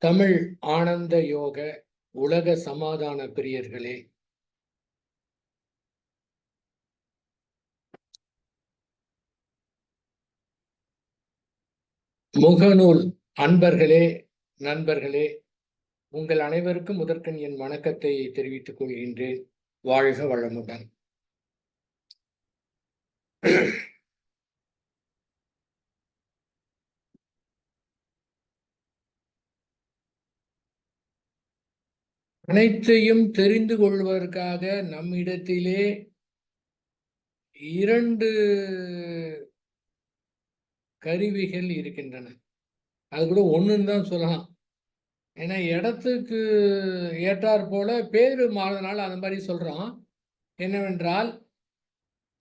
தமிழ் ஆனந்த யோக உலக சமாதான பிரியர்களே, முகநூல் அன்பர்களே, நண்பர்களே, உங்கள் அனைவருக்கும் முதற்கண் என் வணக்கத்தை தெரிவித்துக் கொள்கின்றேன். வாழ்க வளமுடன். அனைத்தையும் தெரிந்து கொள்வதற்காக நம்மிடத்திலே 2 கருவிகள் இருக்கின்றன. அது கூட ஒண்ணுன்னு தான் சொல்லலாம். ஏன்னா இடத்துக்கு ஏற்றாற் போல பேரு மாறுறதுனால அந்த மாதிரி சொல்றோம். என்னவென்றால்,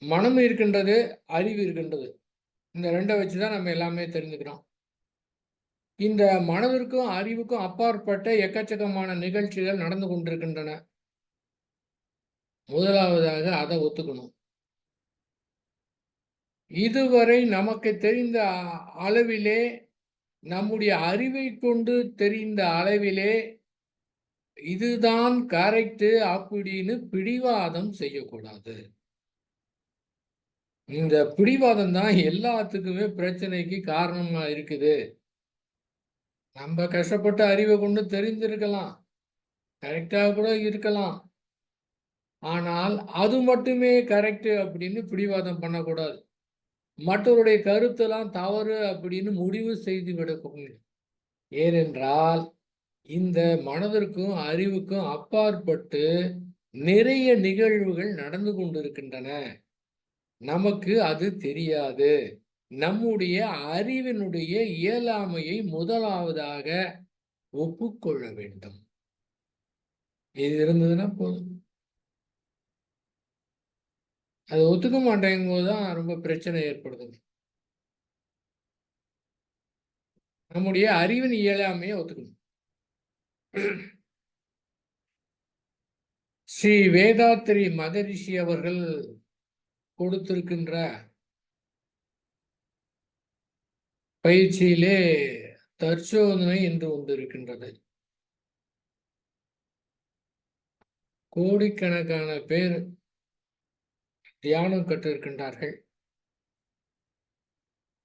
மனம் இருக்கின்றது, அறிவு இருக்கின்றது. இந்த 2 வச்சுதான் நம்ம எல்லாமே தெரிஞ்சுக்கிறோம். இந்த மனதிற்கும் அறிவுக்கும் அப்பாற்பட்ட எக்கச்சக்கமான நிகழ்ச்சிகள் நடந்து கொண்டிருக்கின்றன. முதலாவதாக அதை ஒத்துக்கணும். இதுவரை நமக்கு தெரிந்த அளவிலே, நம்முடைய அறிவை கொண்டு தெரிந்த அளவிலே இதுதான் கரெக்ட் அப்படின்னு பிடிவாதம் செய்யக்கூடாது. இந்த பிடிவாதம் தான் எல்லாத்துக்குமே பிரச்சனைக்கு காரணமா இருக்குது. நம்ம கஷ்டப்பட்ட அறிவை கொண்டு தெரிஞ்சிருக்கலாம், கரெக்டா கூட இருக்கலாம். ஆனால் அது மட்டுமே கரெக்ட் அப்படின்னு பிடிவாதம் பண்ணக்கூடாது. மற்றவருடைய கருத்தெல்லாம் தவறு அப்படின்னு முடிவு செய்து விடக்கூடாது. ஏனென்றால் இந்த மனதிற்கும் அறிவுக்கும் அப்பாற்பட்டு நிறைய நிகழ்வுகள் நடந்து கொண்டிருக்கின்றன. நமக்கு அது தெரியாது. நம்முடைய அறிவினுடைய இயலாமையை முதலாவதாக ஒப்புக்கொள்ள வேண்டும். இது இருந்ததுன்னா போதும். அதை ஒத்துக்க மாட்டேங்கும் போதுதான் ரொம்ப பிரச்சனை ஏற்படுது. நம்முடைய அறிவின் இயலாமையை ஒத்துக்கணும். ஸ்ரீ வேதாத்திரி மகரிஷி அவர்கள் கொடுத்திருக்கின்ற பயிற்சியிலே தற்சோதனை என்று ஒன்று இருக்கின்றது. கோடிக்கணக்கான பேர் தியானம் கற்றிருக்கின்றார்கள்.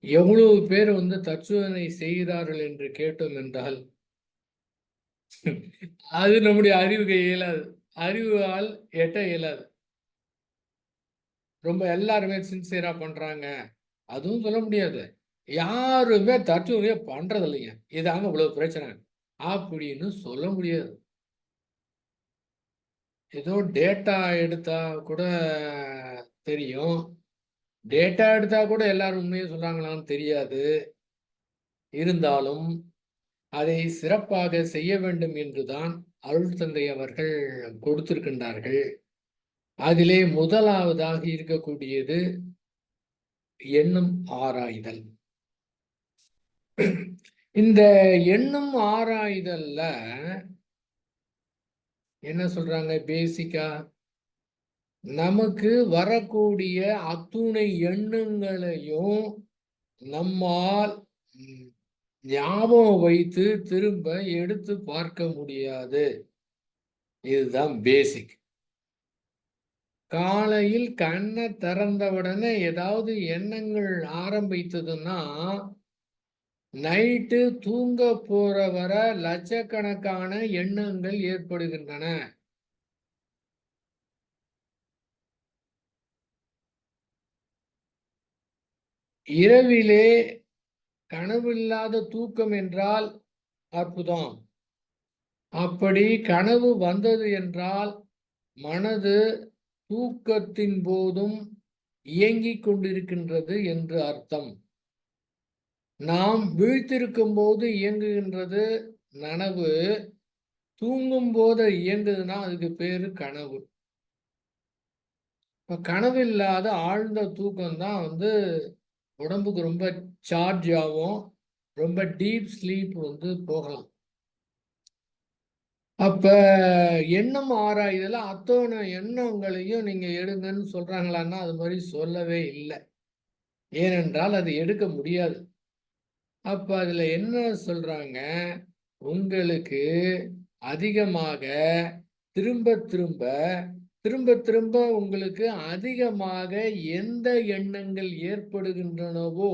எவ்வளவு பேர் தற்சோதனை செய்கிறார்கள் என்று கேட்டோம் என்றால் அது நம்முடைய அறிவுக்கு இயலாது, அறிவால் எட்ட இயலாது. ரொம்ப எல்லாருமே சின்சியரா பண்றாங்க அதுவும் சொல்ல முடியாது. யாருமே தற்சோதனையே பண்றது இல்லைங்க, இதாங்க இவ்வளவு பிரச்சனை அப்படின்னு சொல்ல முடியாது. ஏதோ டேட்டா எடுத்தா கூட தெரியும். டேட்டா எடுத்தா கூட எல்லாரும் உண்மையை சொல்றாங்களான்னு தெரியாது. இருந்தாலும் அதை சிறப்பாக செய்ய வேண்டும் என்றுதான் அருள் தந்தை அவர்கள் கொடுத்திருக்கின்றார்கள். அதிலே முதலாவதாக இருக்கக்கூடியது எண்ணம் ஆராய்தல். இந்த எண்ணம் ஆராய்தல்ல என்ன சொல்றாங்க? பேசிக்கா நமக்கு வரக்கூடிய அத்துணை எண்ணங்களையும் நம்மால் ஞாபகம் வைத்து திரும்ப எடுத்து பார்க்க முடியாது. இதுதான் பேசிக். காலையில் கண்ணை திறந்தவுடனே ஏதாவது எண்ணங்கள் ஆரம்பித்ததுன்னா நைட்டு தூங்க போற வர லட்சக்கணக்கான எண்ணங்கள் ஏற்படுகின்றன. இரவிலே கனவில்லாத தூக்கம் என்றால் அற்புதம். அப்படி கனவு வந்தது என்றால் மனது தூக்கத்தின் போதும் இயங்கிக் கொண்டிருக்கின்றது என்று அர்த்தம். நாம் வீழ்த்திருக்கும் போது இயங்குகின்றது நனவு, தூங்கும் போது இயங்குதுன்னா அதுக்கு பேரு கனவு. இப்ப கனவு இல்லாத ஆழ்ந்த தூக்கம் தான் உடம்புக்கு ரொம்ப சார்ஜ் ஆகும், ரொம்ப டீப் ஸ்லீப் போகலாம். அப்ப எண்ணம் ஆராய்தல அத்தனை எண்ணங்களையும் நீங்க எடுங்கன்னு சொல்றாங்களான்னா அது மாதிரி சொல்லவே இல்லை. ஏனென்றால் அது எடுக்க முடியாது. அப்ப அதுல என்ன சொல்றாங்க? உங்களுக்கு அதிகமாக திரும்ப திரும்ப திரும்ப திரும்ப உங்களுக்கு அதிகமாக எந்த எண்ணங்கள் ஏற்படுகின்றனவோ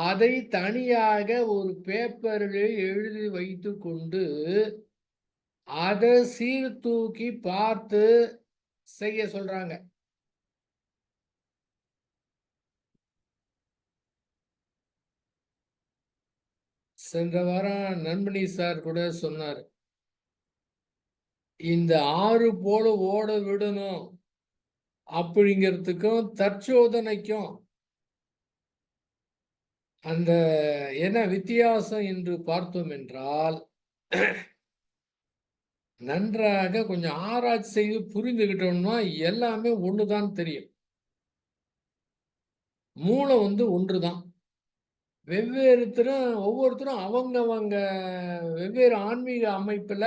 அதை தனியாக ஒரு பேப்பரில் எழுதி வைத்து கொண்டு அதை சீர்தூக்கி பார்த்து செய்ய சொல்றாங்க. சென்ற வாரம் நண்பனி சார் கூட சொன்னார், இந்த ஆறு போல ஓட விடணும் அப்படிங்கிறதுக்கும் தற்சோதனைக்கும் அந்த என்ன வித்தியாசம் என்று பார்த்தோம் என்றால், நன்றாக கொஞ்சம் ஆராய்ச்சி செய்து புரிந்துகிட்டோம்னா எல்லாமே ஒண்ணுதான் தெரியும். மூளை ஒன்றுதான். ஒவ்வொருத்தரும் அவங்க வெவ்வேறு ஆன்மீக அமைப்புல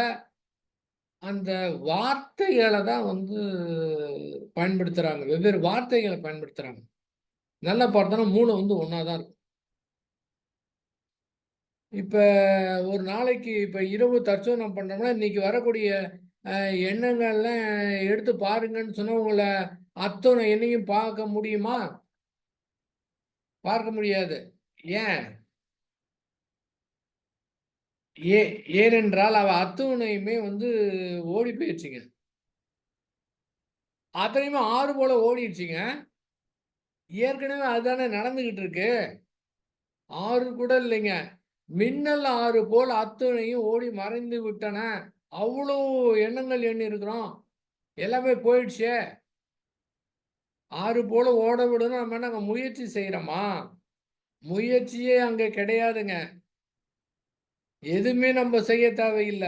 அந்த வார்த்தைகளை தான் பயன்படுத்துறாங்க. வெவ்வேறு வார்த்தைகளை பயன்படுத்துறாங்க. நல்லா பார்த்தோன்னா மூளை ஒண்ணாதான் இருக்கும். இப்ப ஒரு நாளைக்கு இப்ப இரவு தற்சோதனை பண்றோம்னா, இன்னைக்கு வரக்கூடிய எண்ணங்கள்லாம் எடுத்து பாருங்கன்னு சொன்னா, உங்கள அத்தனை எண்ணையும் பார்க்க முடியுமா? பார்க்க முடியாது. ஏன்? ஏனென்றால் அவ அத்துணையுமே ஓடி போயிருச்சுங்க. அத்தனையுமே ஆறு போல ஓடிடுச்சுங்க. ஏற்கனவே அதுதானே நடந்துகிட்டு இருக்கு. ஆறு கூட இல்லைங்க. மின்னல் ஆறு போல் அத்தனையும் ஓடி மறைந்து விட்டன. அவ்வளோ எண்ணங்கள் எண்ணி இருக்கிறோம். எல்லாமே போயிடுச்சே. ஆறு போல ஓட விடணும். நம்ம என்ன அங்க முயற்சி செய்யறோமா? முயற்சியே அங்க கிடையாதுங்க. எதுவுமே நம்ம செய்ய தேவையில்ல.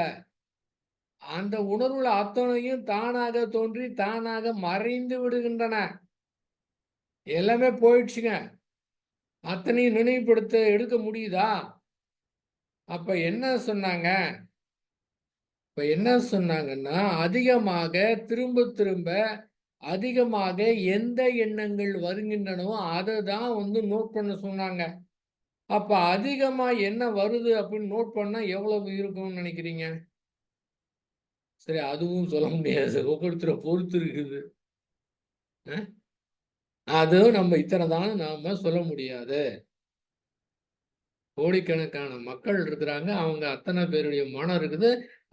அந்த உணர்வுல அத்தனையும் தானாக தோன்றி, தானாக மறைந்து விடுகின்றன. எல்லாமே போயிடுச்சுங்க. அத்தனையும் நினைவுபடுத்த எடுக்க முடியுதா? அப்ப என்ன சொன்னாங்க? இப்ப என்ன சொன்னாங்கன்னா, அதிகமாக திரும்ப திரும்ப அதிகமாக எந்த எண்ணங்கள் வருகின்றனவோ அதை தான் நோட் பண்ண சொன்னாங்க. அப்ப அதிகமா என்ன வருது அப்படின்னு நோட் பண்ணா எவ்வளவு இருக்கும்னு நினைக்கிறீங்க? சரி, அதுவும் சொல்ல முடியாது. ஒவ்வொருத்தரை பொறுத்து இருக்குது. அதுவும் நம்ம இத்தனை தான் நாம சொல்ல முடியாது. கோடிக்கணக்கான மக்கள் இருக்கிறாங்க. அவங்க அத்தனை பேருடைய மனம் இருக்குது.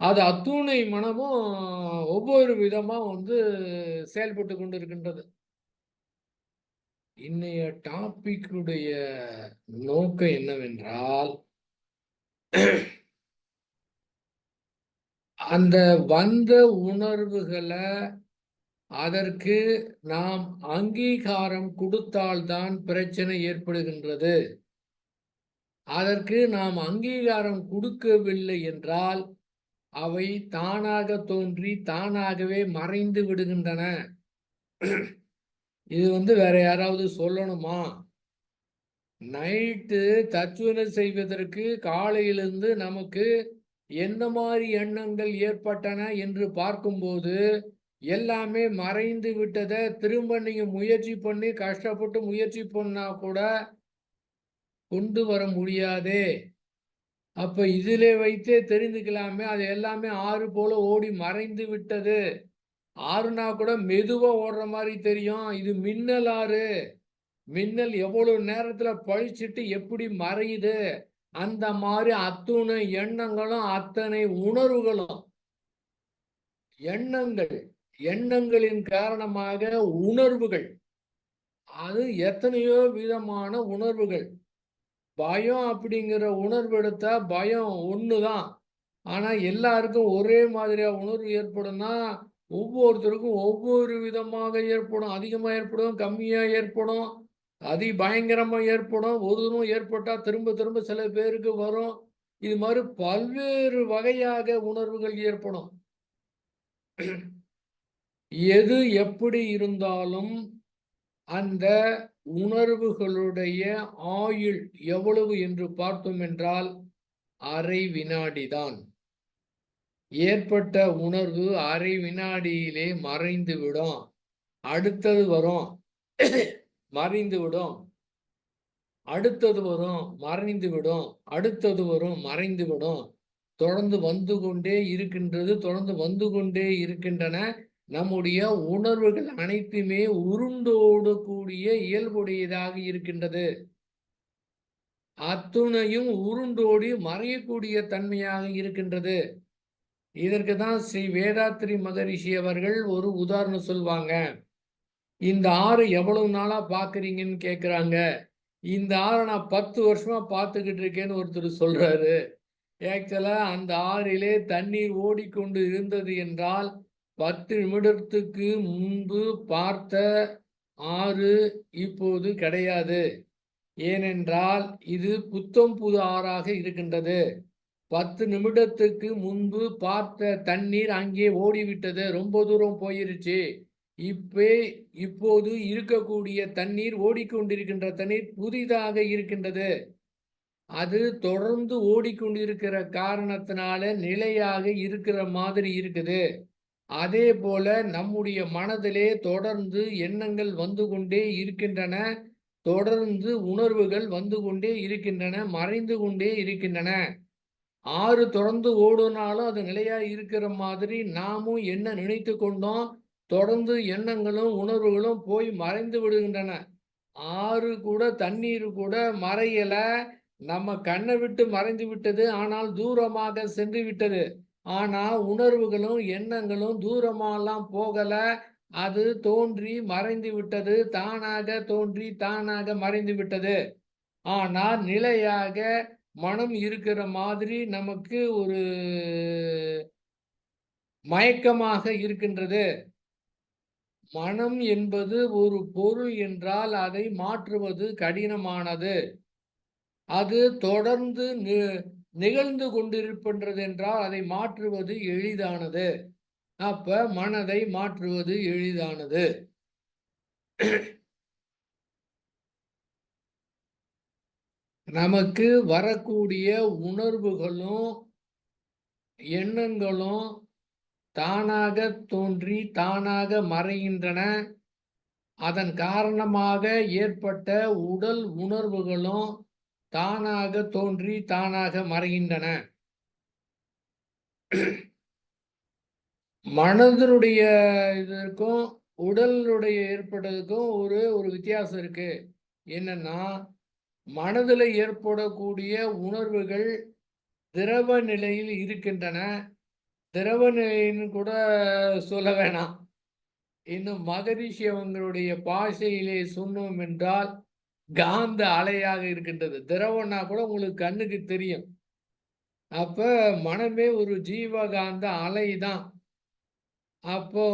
அது அத்துணை மனமும் ஒவ்வொரு விதமா செயல்பட்டு கொண்டு இருக்கின்றது. இன்னைய டாபிக்குடைய நோக்கம் என்னவென்றால், அந்த வந்த உணர்வுகளை அதற்கு நாம் அங்கீகாரம் கொடுத்தால்தான் பிரச்சனை ஏற்படுகின்றது. அதற்கு நாம் அங்கீகாரம் கொடுக்கவில்லை என்றால் அவை தானாக தோன்றி தானாகவே மறைந்து விடுகின்றன. இது வேற யாராவது சொல்லணுமா? நைட்டு தற்சோதனை செய்வதற்கு காலையிலிருந்து நமக்கு எந்த மாதிரி எண்ணங்கள் ஏற்பட்டன என்று பார்க்கும்போது எல்லாமே மறைந்து விட்டதை திரும்ப நீங்க முயற்சி பண்ணி கஷ்டப்பட்டு முயற்சி பண்ணா கூட கொண்டு வர முடியாதே. அப்ப இதிலே வைத்தே தெரிந்துக்கலாமே, அது எல்லாமே ஆறு போல ஓடி மறைந்து விட்டது. ஆறுனா கூட மெதுவா ஓடுற மாதிரி தெரியும். இது மின்னல் ஆறு. மின்னல் எவ்வளவு நேரத்துல பழிச்சிட்டு எப்படி மறையுது, அந்த மாதிரி அத்துணை எண்ணங்களும் அத்தனை உணர்வுகளும் எண்ணங்கள் எண்ணங்களின் காரணமாக உணர்வுகள், அது எத்தனையோ விதமான உணர்வுகள். பயம் அப்படிங்கிற உணர்வு எடுத்தா பயம் ஒண்ணுதான். ஆனா எல்லாருக்கும் ஒரே மாதிரியா உணர்வு ஏற்படும்னா ஒவ்வொருத்தருக்கும் ஒவ்வொரு விதமாக ஏற்படும். அதிகமா ஏற்படும், கம்மியா ஏற்படும், பயங்கரமா ஏற்படும். ஒரு தூரம் ஏற்பட்டா திரும்ப திரும்ப சில பேருக்கு வரும். இது மாதிரி பல்வேறு வகையாக உணர்வுகள் ஏற்படும். எது எப்படி இருந்தாலும் அந்த உணர்வுகளுடைய ஆயுள் எவ்வளவு என்று பார்த்தோம் என்றால் அரை வினாடிதான். ஏற்பட்ட உணர்வு அரை வினாடியிலே மறைந்துவிடும். அடுத்தது வரும், மறைந்துவிடும். அடுத்தது வரும், மறைந்துவிடும். அடுத்தது வரும், மறைந்துவிடும். தொடர்ந்து வந்து கொண்டே இருக்கின்றது, தொடர்ந்து வந்து கொண்டே இருக்கின்றன. நம்முடைய உணர்வுகள் அனைத்துமே உருண்டோடக்கூடிய இயல்புடையதாக இருக்கின்றது. அத்துணையும் உருண்டோடி மறையக்கூடிய தன்மையாக இருக்கின்றது. இதற்கு தான் ஸ்ரீ வேதாத்ரி மகரிஷி அவர்கள் ஒரு உதாரணம் சொல்வாங்க. இந்த ஆறு எவ்வளவு நாளா பார்க்குறீங்கன்னு கேட்குறாங்க. இந்த ஆறை நான் 10 வருஷமா பார்த்துக்கிட்டு இருக்கேன்னு ஒருத்தர் சொல்றாரு. ஆக்சுவலா அந்த ஆறிலே தண்ணீர் ஓடிக்கொண்டு இருந்தது என்றால் 10 நிமிடத்துக்கு முன்பு பார்த்த ஆறு இப்போது கிடையாது. ஏனென்றால் இது புத்தம் புது ஆறாக இருக்கின்றது. 10 நிமிடத்துக்கு முன்பு பார்த்த தண்ணீர் அங்கே ஓடிவிட்டது, ரொம்ப தூரம் போயிருச்சு. இப்போது இருக்கக்கூடிய தண்ணீர், ஓடிக்கொண்டிருக்கின்ற தண்ணீர் புதிதாக இருக்கின்றது. அது தொடர்ந்து ஓடிக்கொண்டிருக்கிற காரணத்தினால நிலையாக இருக்கிற மாதிரி இருக்குது. அதே போல நம்முடைய மனதிலே தொடர்ந்து எண்ணங்கள் வந்து கொண்டே இருக்கின்றன, தொடர்ந்து உணர்வுகள் வந்து கொண்டே இருக்கின்றன, மறைந்து கொண்டே இருக்கின்றன. ஆறு தொடர்ந்து ஓடுனாலும் அது நிலையா இருக்கிற மாதிரி நாமும் என்ன நினைத்து கொண்டோம், தொடர்ந்து எண்ணங்களும் உணர்வுகளும் போய் மறைந்து விடுகின்றன. ஆறு கூட, தண்ணீர் கூட மறையல, நம்ம கண்ணை விட்டு மறைந்து விட்டது, ஆனால் தூரமாக சென்று விட்டது. ஆனா உணர்வுகளும் எண்ணங்களும் தூரமாலாம் போகல, அது தோன்றி மறைந்து விட்டது, தானாக தோன்றி தானாக மறைந்து விட்டது. ஆனால் நிலையாக மனம் இருக்கிற மாதிரி நமக்கு ஒரு மயக்கமாக இருக்கின்றது. மனம் என்பது ஒரு பொருள் என்றால் அதை மாற்றுவது கடினமானது. அது தொடர்ந்து நிகழ்ந்து கொண்டிருக்கின்றது என்றால் அதை மாற்றுவது எளிதானது. அப்ப மனதை மாற்றுவது எளிதானது. நமக்கு வரக்கூடிய உணர்வுகளும் எண்ணங்களும் தானாக தோன்றி தானாக மறைகின்றன. அதன் காரணமாக ஏற்பட்ட உடல் உணர்வுகளும் தானாக தோன்றி தானாக மறைகின்றன. மனதினுடைய இதற்கும் உடலுடைய ஏற்படுறதுக்கும் ஒரு வித்தியாசம் இருக்கு. என்னன்னா, மனதில் ஏற்படக்கூடிய உணர்வுகள் திரவ நிலையில் இருக்கின்றன. திரவ நிலைன்னு கூட சொல்ல வேணாம். இன்னும் மகரிஷி அவங்களுடைய பாஷையிலே சொன்னோம் என்றால் காந்த அலையாக இருக்கின்றது. திரவம்னா கூட உங்களுக்கு கண்ணுக்கு தெரியும். அப்ப மனமே ஒரு ஜீவகாந்த அலை தான். அப்போ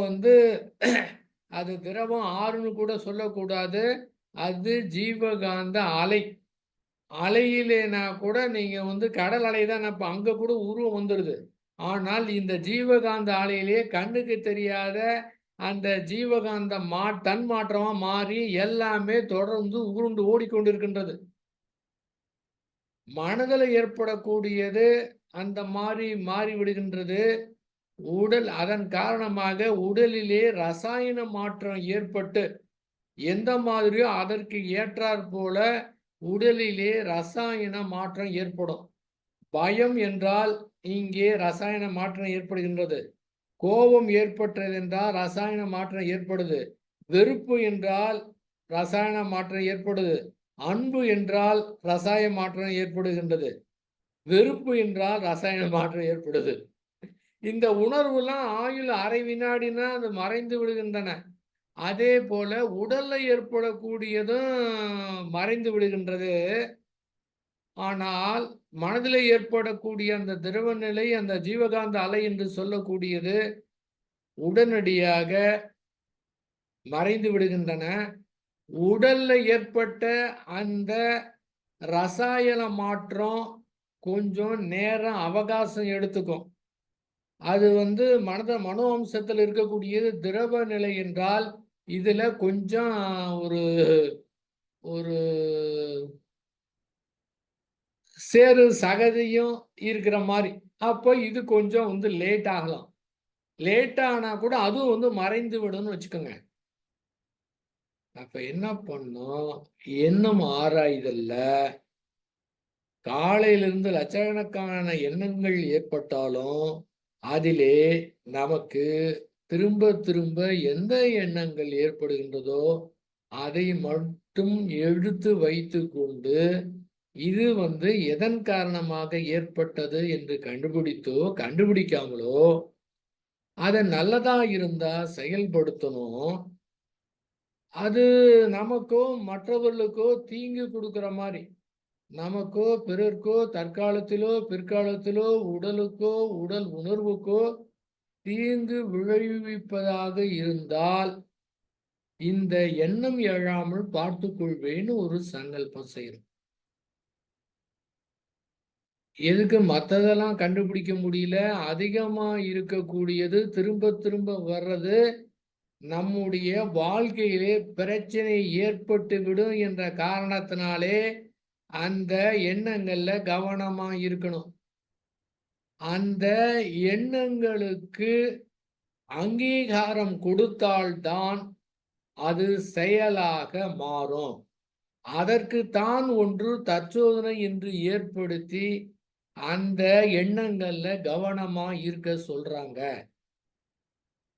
அது திரவம் ஆறுன்னு கூட சொல்லக்கூடாது. அது ஜீவகாந்த அலை. அலையிலேனா கூட நீங்க கடல் அலை தான், அப்ப அங்க கூட உருவம் வந்துடுது. ஆனால் இந்த ஜீவகாந்த அலையிலே கண்ணுக்கு தெரியாத அந்த ஜீவகாந்த தன்மாற்றமா மாறி எல்லாமே தொடர்ந்து உருண்டு ஓடிக்கொண்டிருக்கின்றது. மனதில் ஏற்படக்கூடியது அந்த மாறி விடுகின்றது. அதன் காரணமாக உடலிலே ரசாயன மாற்றம் ஏற்பட்டு எந்த மாதிரியோ அதற்கு ஏற்றாற் போல உடலிலே ரசாயன மாற்றம் ஏற்படும். பயம் என்றால் இங்கே ரசாயன மாற்றம் ஏற்படுகின்றது. கோபம் ஏற்பட்டது என்றால் ரசாயன மாற்றம் ஏற்படுது. வெறுப்பு என்றால் ரசாயன மாற்றம் ஏற்படுது. அன்பு என்றால் ரசாயன மாற்றம் ஏற்படுகின்றது. வெறுப்பு என்றால் ரசாயன மாற்றம் ஏற்படுது. இந்த உணர்வுலாம் ஆயுள் அரை வினாடினா அது மறைந்து விடுகின்றன. அதே போல உடல்ல ஏற்படக்கூடியதும் மறைந்து விடுகின்றது. ஆனால் மனதில் ஏற்படக்கூடிய அந்த திரவ நிலை, அந்த ஜீவகாந்த அலை என்று சொல்லக்கூடியது உடனடியாக மறைந்து விடுகின்றன. உடல்ல ஏற்பட்ட அந்த ரசாயன மாற்றம் கொஞ்சம் நேரம் அவகாசம் எடுத்துக்கும். அது மனோ அம்சத்தில் இருக்கக்கூடியது திரவ நிலை என்றால் இதுல கொஞ்சம் ஒரு ஒரு சேறு சகதியும் இருக்கிற மாதிரி. அப்போ இது கொஞ்சம் லேட் ஆகலாம். லேட் ஆனா கூட அதுவும் மறைந்து விடும்னு வச்சுக்கோங்க. அப்ப என்ன பண்ணும், எண்ணம் ஆராய்தல்ல காலையிலிருந்து லட்சக்கணக்கான எண்ணங்கள் ஏற்பட்டாலும் அதிலே நமக்கு திரும்ப திரும்ப எந்த எண்ணங்கள் ஏற்படுகின்றதோ அதை மட்டும் எடுத்து வைத்து கொண்டு இது எதன் காரணமாக ஏற்பட்டது என்று கண்டுபிடிக்காமலோ அதை நல்லதா இருந்தா செயல்படுத்தணும். அது நமக்கோ மற்றவர்களுக்கோ தீங்கு கொடுக்கிற மாதிரி, நமக்கோ பிறர்க்கோ தற்காலத்திலோ பிற்காலத்திலோ உடலுக்கோ உடல் உணர்வுக்கோ தீங்கு விளைவிப்பதாக இருந்தால் இந்த எண்ணம் எழாமல் பார்த்துக் கொள்வேன்னு ஒரு சங்கல்பம் செய்யணும். எதுக்கு மற்றதெல்லாம் கண்டுபிடிக்க முடியல, அதிகமா இருக்கக்கூடியது திரும்ப திரும்ப வர்றது நம்முடைய வாழ்க்கையிலே பிரச்சனை ஏற்பட்டு விடும் என்ற காரணத்தினாலே அந்த எண்ணங்கள்ல கவனமா இருக்கணும். அந்த எண்ணங்களுக்கு அங்கீகாரம் கொடுத்தால்தான் அது செயலாக மாறும். அதற்குத்தான் ஒன்று தற்சோதனை என்று ஏற்படுத்தி அந்த எண்ணங்கள்ல கவனமா இருக்க சொல்றாங்க.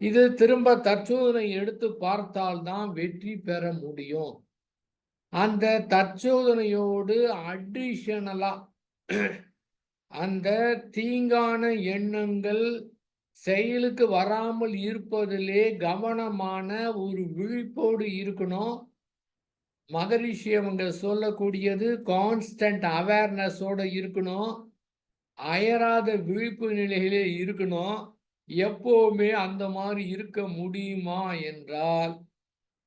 இது திரும்ப தற்சோதனை எடுத்து பார்த்தால்தான் வெற்றி பெற முடியும். அந்த தற்சோதனையோடு அடிஷனலா அந்த தீங்கான எண்ணங்கள் செயலுக்கு வராமல் இருப்பதிலே கவனமான ஒரு விழிப்போடு இருக்கணும். மகரிஷி அவங்க சொல்லக்கூடியது கான்ஸ்டன்ட் அவேர்னஸோட இருக்கணும். அயராத விழிப்பு நிலையிலே இருக்கணும். எப்பவுமே அந்த மாதிரி இருக்க முடியுமா என்றால்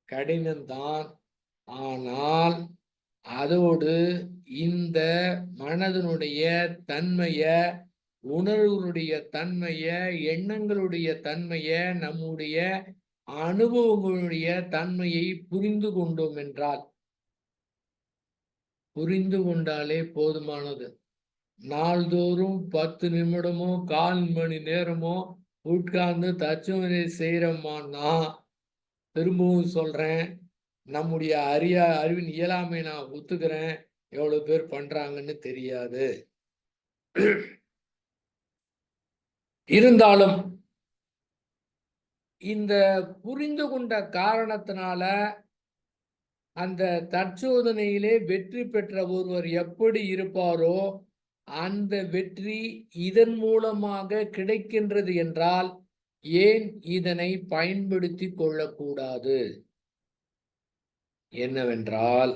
கடினம்தான். ஆனால் அதோடு இந்த மனதனுடைய தன்மைய, உணர்வுகளுடைய தன்மைய, எண்ணங்களுடைய தன்மைய, நம்முடைய அனுபவங்களுடைய தன்மையை புரிந்து கொண்டோம் என்றால், புரிந்து கொண்டாலே போதுமானது. நாள்தோறும் 10 நிமிடமோ 1/4 மணி நேரமோ உட்கார்ந்து தற்சோதனை செய்யறோமான்னா, திரும்பவும் சொல்றேன், நம்முடைய அறிவின் இயலாமை நான் ஒத்துக்கிறேன். எவ்வளவு பேர் பண்றாங்கன்னு தெரியாது. இருந்தாலும் இந்த புரிந்து கொண்ட காரணத்தினால அந்த தற்சோதனையிலே வெற்றி பெற்ற ஒருவர் எப்படி இருப்பாரோ அந்த வெற்றி இதன் மூலமாக கிடைக்கின்றது என்றால் ஏன் இதனை பயன்படுத்தி கொள்ளக்கூடாது? என்னவென்றால்,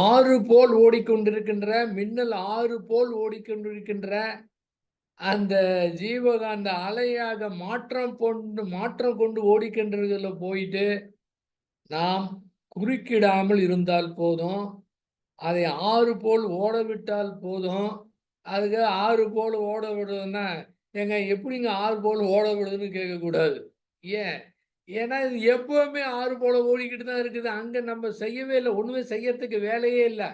ஆறு போல் ஓடிக்கொண்டிருக்கின்ற மின்னல், ஆறு போல் ஓடிக்கொண்டிருக்கின்ற அந்த ஜீவகாந்த அலையாக மாற்றம் கொண்டு ஓடிக்கின்றதுல போயிட்டு நாம் குறுக்கிடாமல் இருந்தால் போதும். அதை ஆறு போல் ஓட விட்டால் போதும். அதுக்கு ஆறு போல் ஓட விடுறதுன்னா, ஏங்க எப்படிங்க ஆறு போல் ஓட விடுதுன்னு கேட்கக்கூடாது. ஏன்? ஏன்னா இது எப்பவுமே ஆறு போல ஓடிக்கிட்டு தான் இருக்குது. அங்க நம்ம செய்யவே இல்லை, ஒண்ணுமே செய்யறதுக்கு வேலையே இல்லை.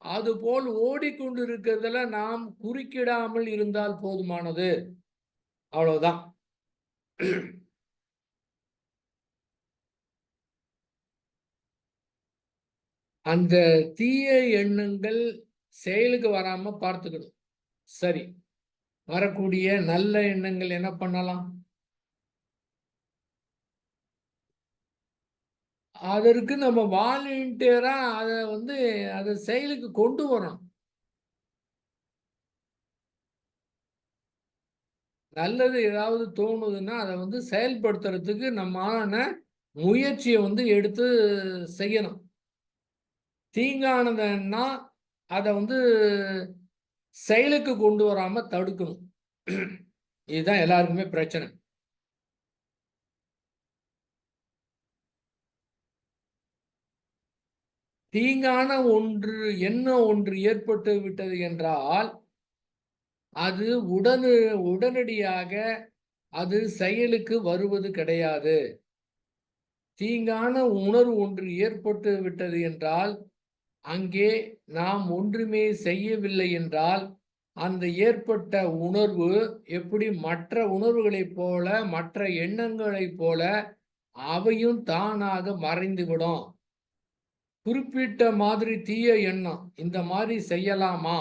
அதுபோல் ஓடிக்கொண்டு இருக்கிறதுல நாம் குறுக்கிடாமல் இருந்தால் போதுமானது. அவ்வளவுதான். அந்த தீய எண்ணங்கள் செயலுக்கு வராம பார்த்துக்கணும். சரி, வரக்கூடிய நல்ல எண்ணங்கள் என்ன பண்ணலாம்? அதற்கு நம்ம வாலண்டியரா அதை செயலுக்கு கொண்டு வரணும். நல்லது ஏதாவது தோணுதுன்னா அதை செயல்படுத்துறதுக்கு நம்மான முயற்சியை எடுத்து செய்யணும். தீங்கானதுன்னா அதை செயலுக்கு கொண்டு வராம தடுக்கணும். இதுதான் எல்லாருக்குமே பிரச்சனை. தீங்கான எண்ணம் ஒன்று ஏற்பட்டு விட்டது என்றால் அது உடனடியாக அது செயலுக்கு வருவது கிடையாது. தீங்கான உணர்வு ஒன்று ஏற்பட்டு விட்டது என்றால் அங்கே நாம் ஒன்றுமே செய்யவில்லை என்றால் அந்த ஏற்பட்ட உணர்வு எப்படி மற்ற உணர்வுகளைப் போல, மற்ற எண்ணங்களைப் போல அவையும் தானாக மறைந்துவிடும். குறிப்பிட்ட மாதிரி தீய எண்ணம் இந்த மாதிரி செய்யலாமா,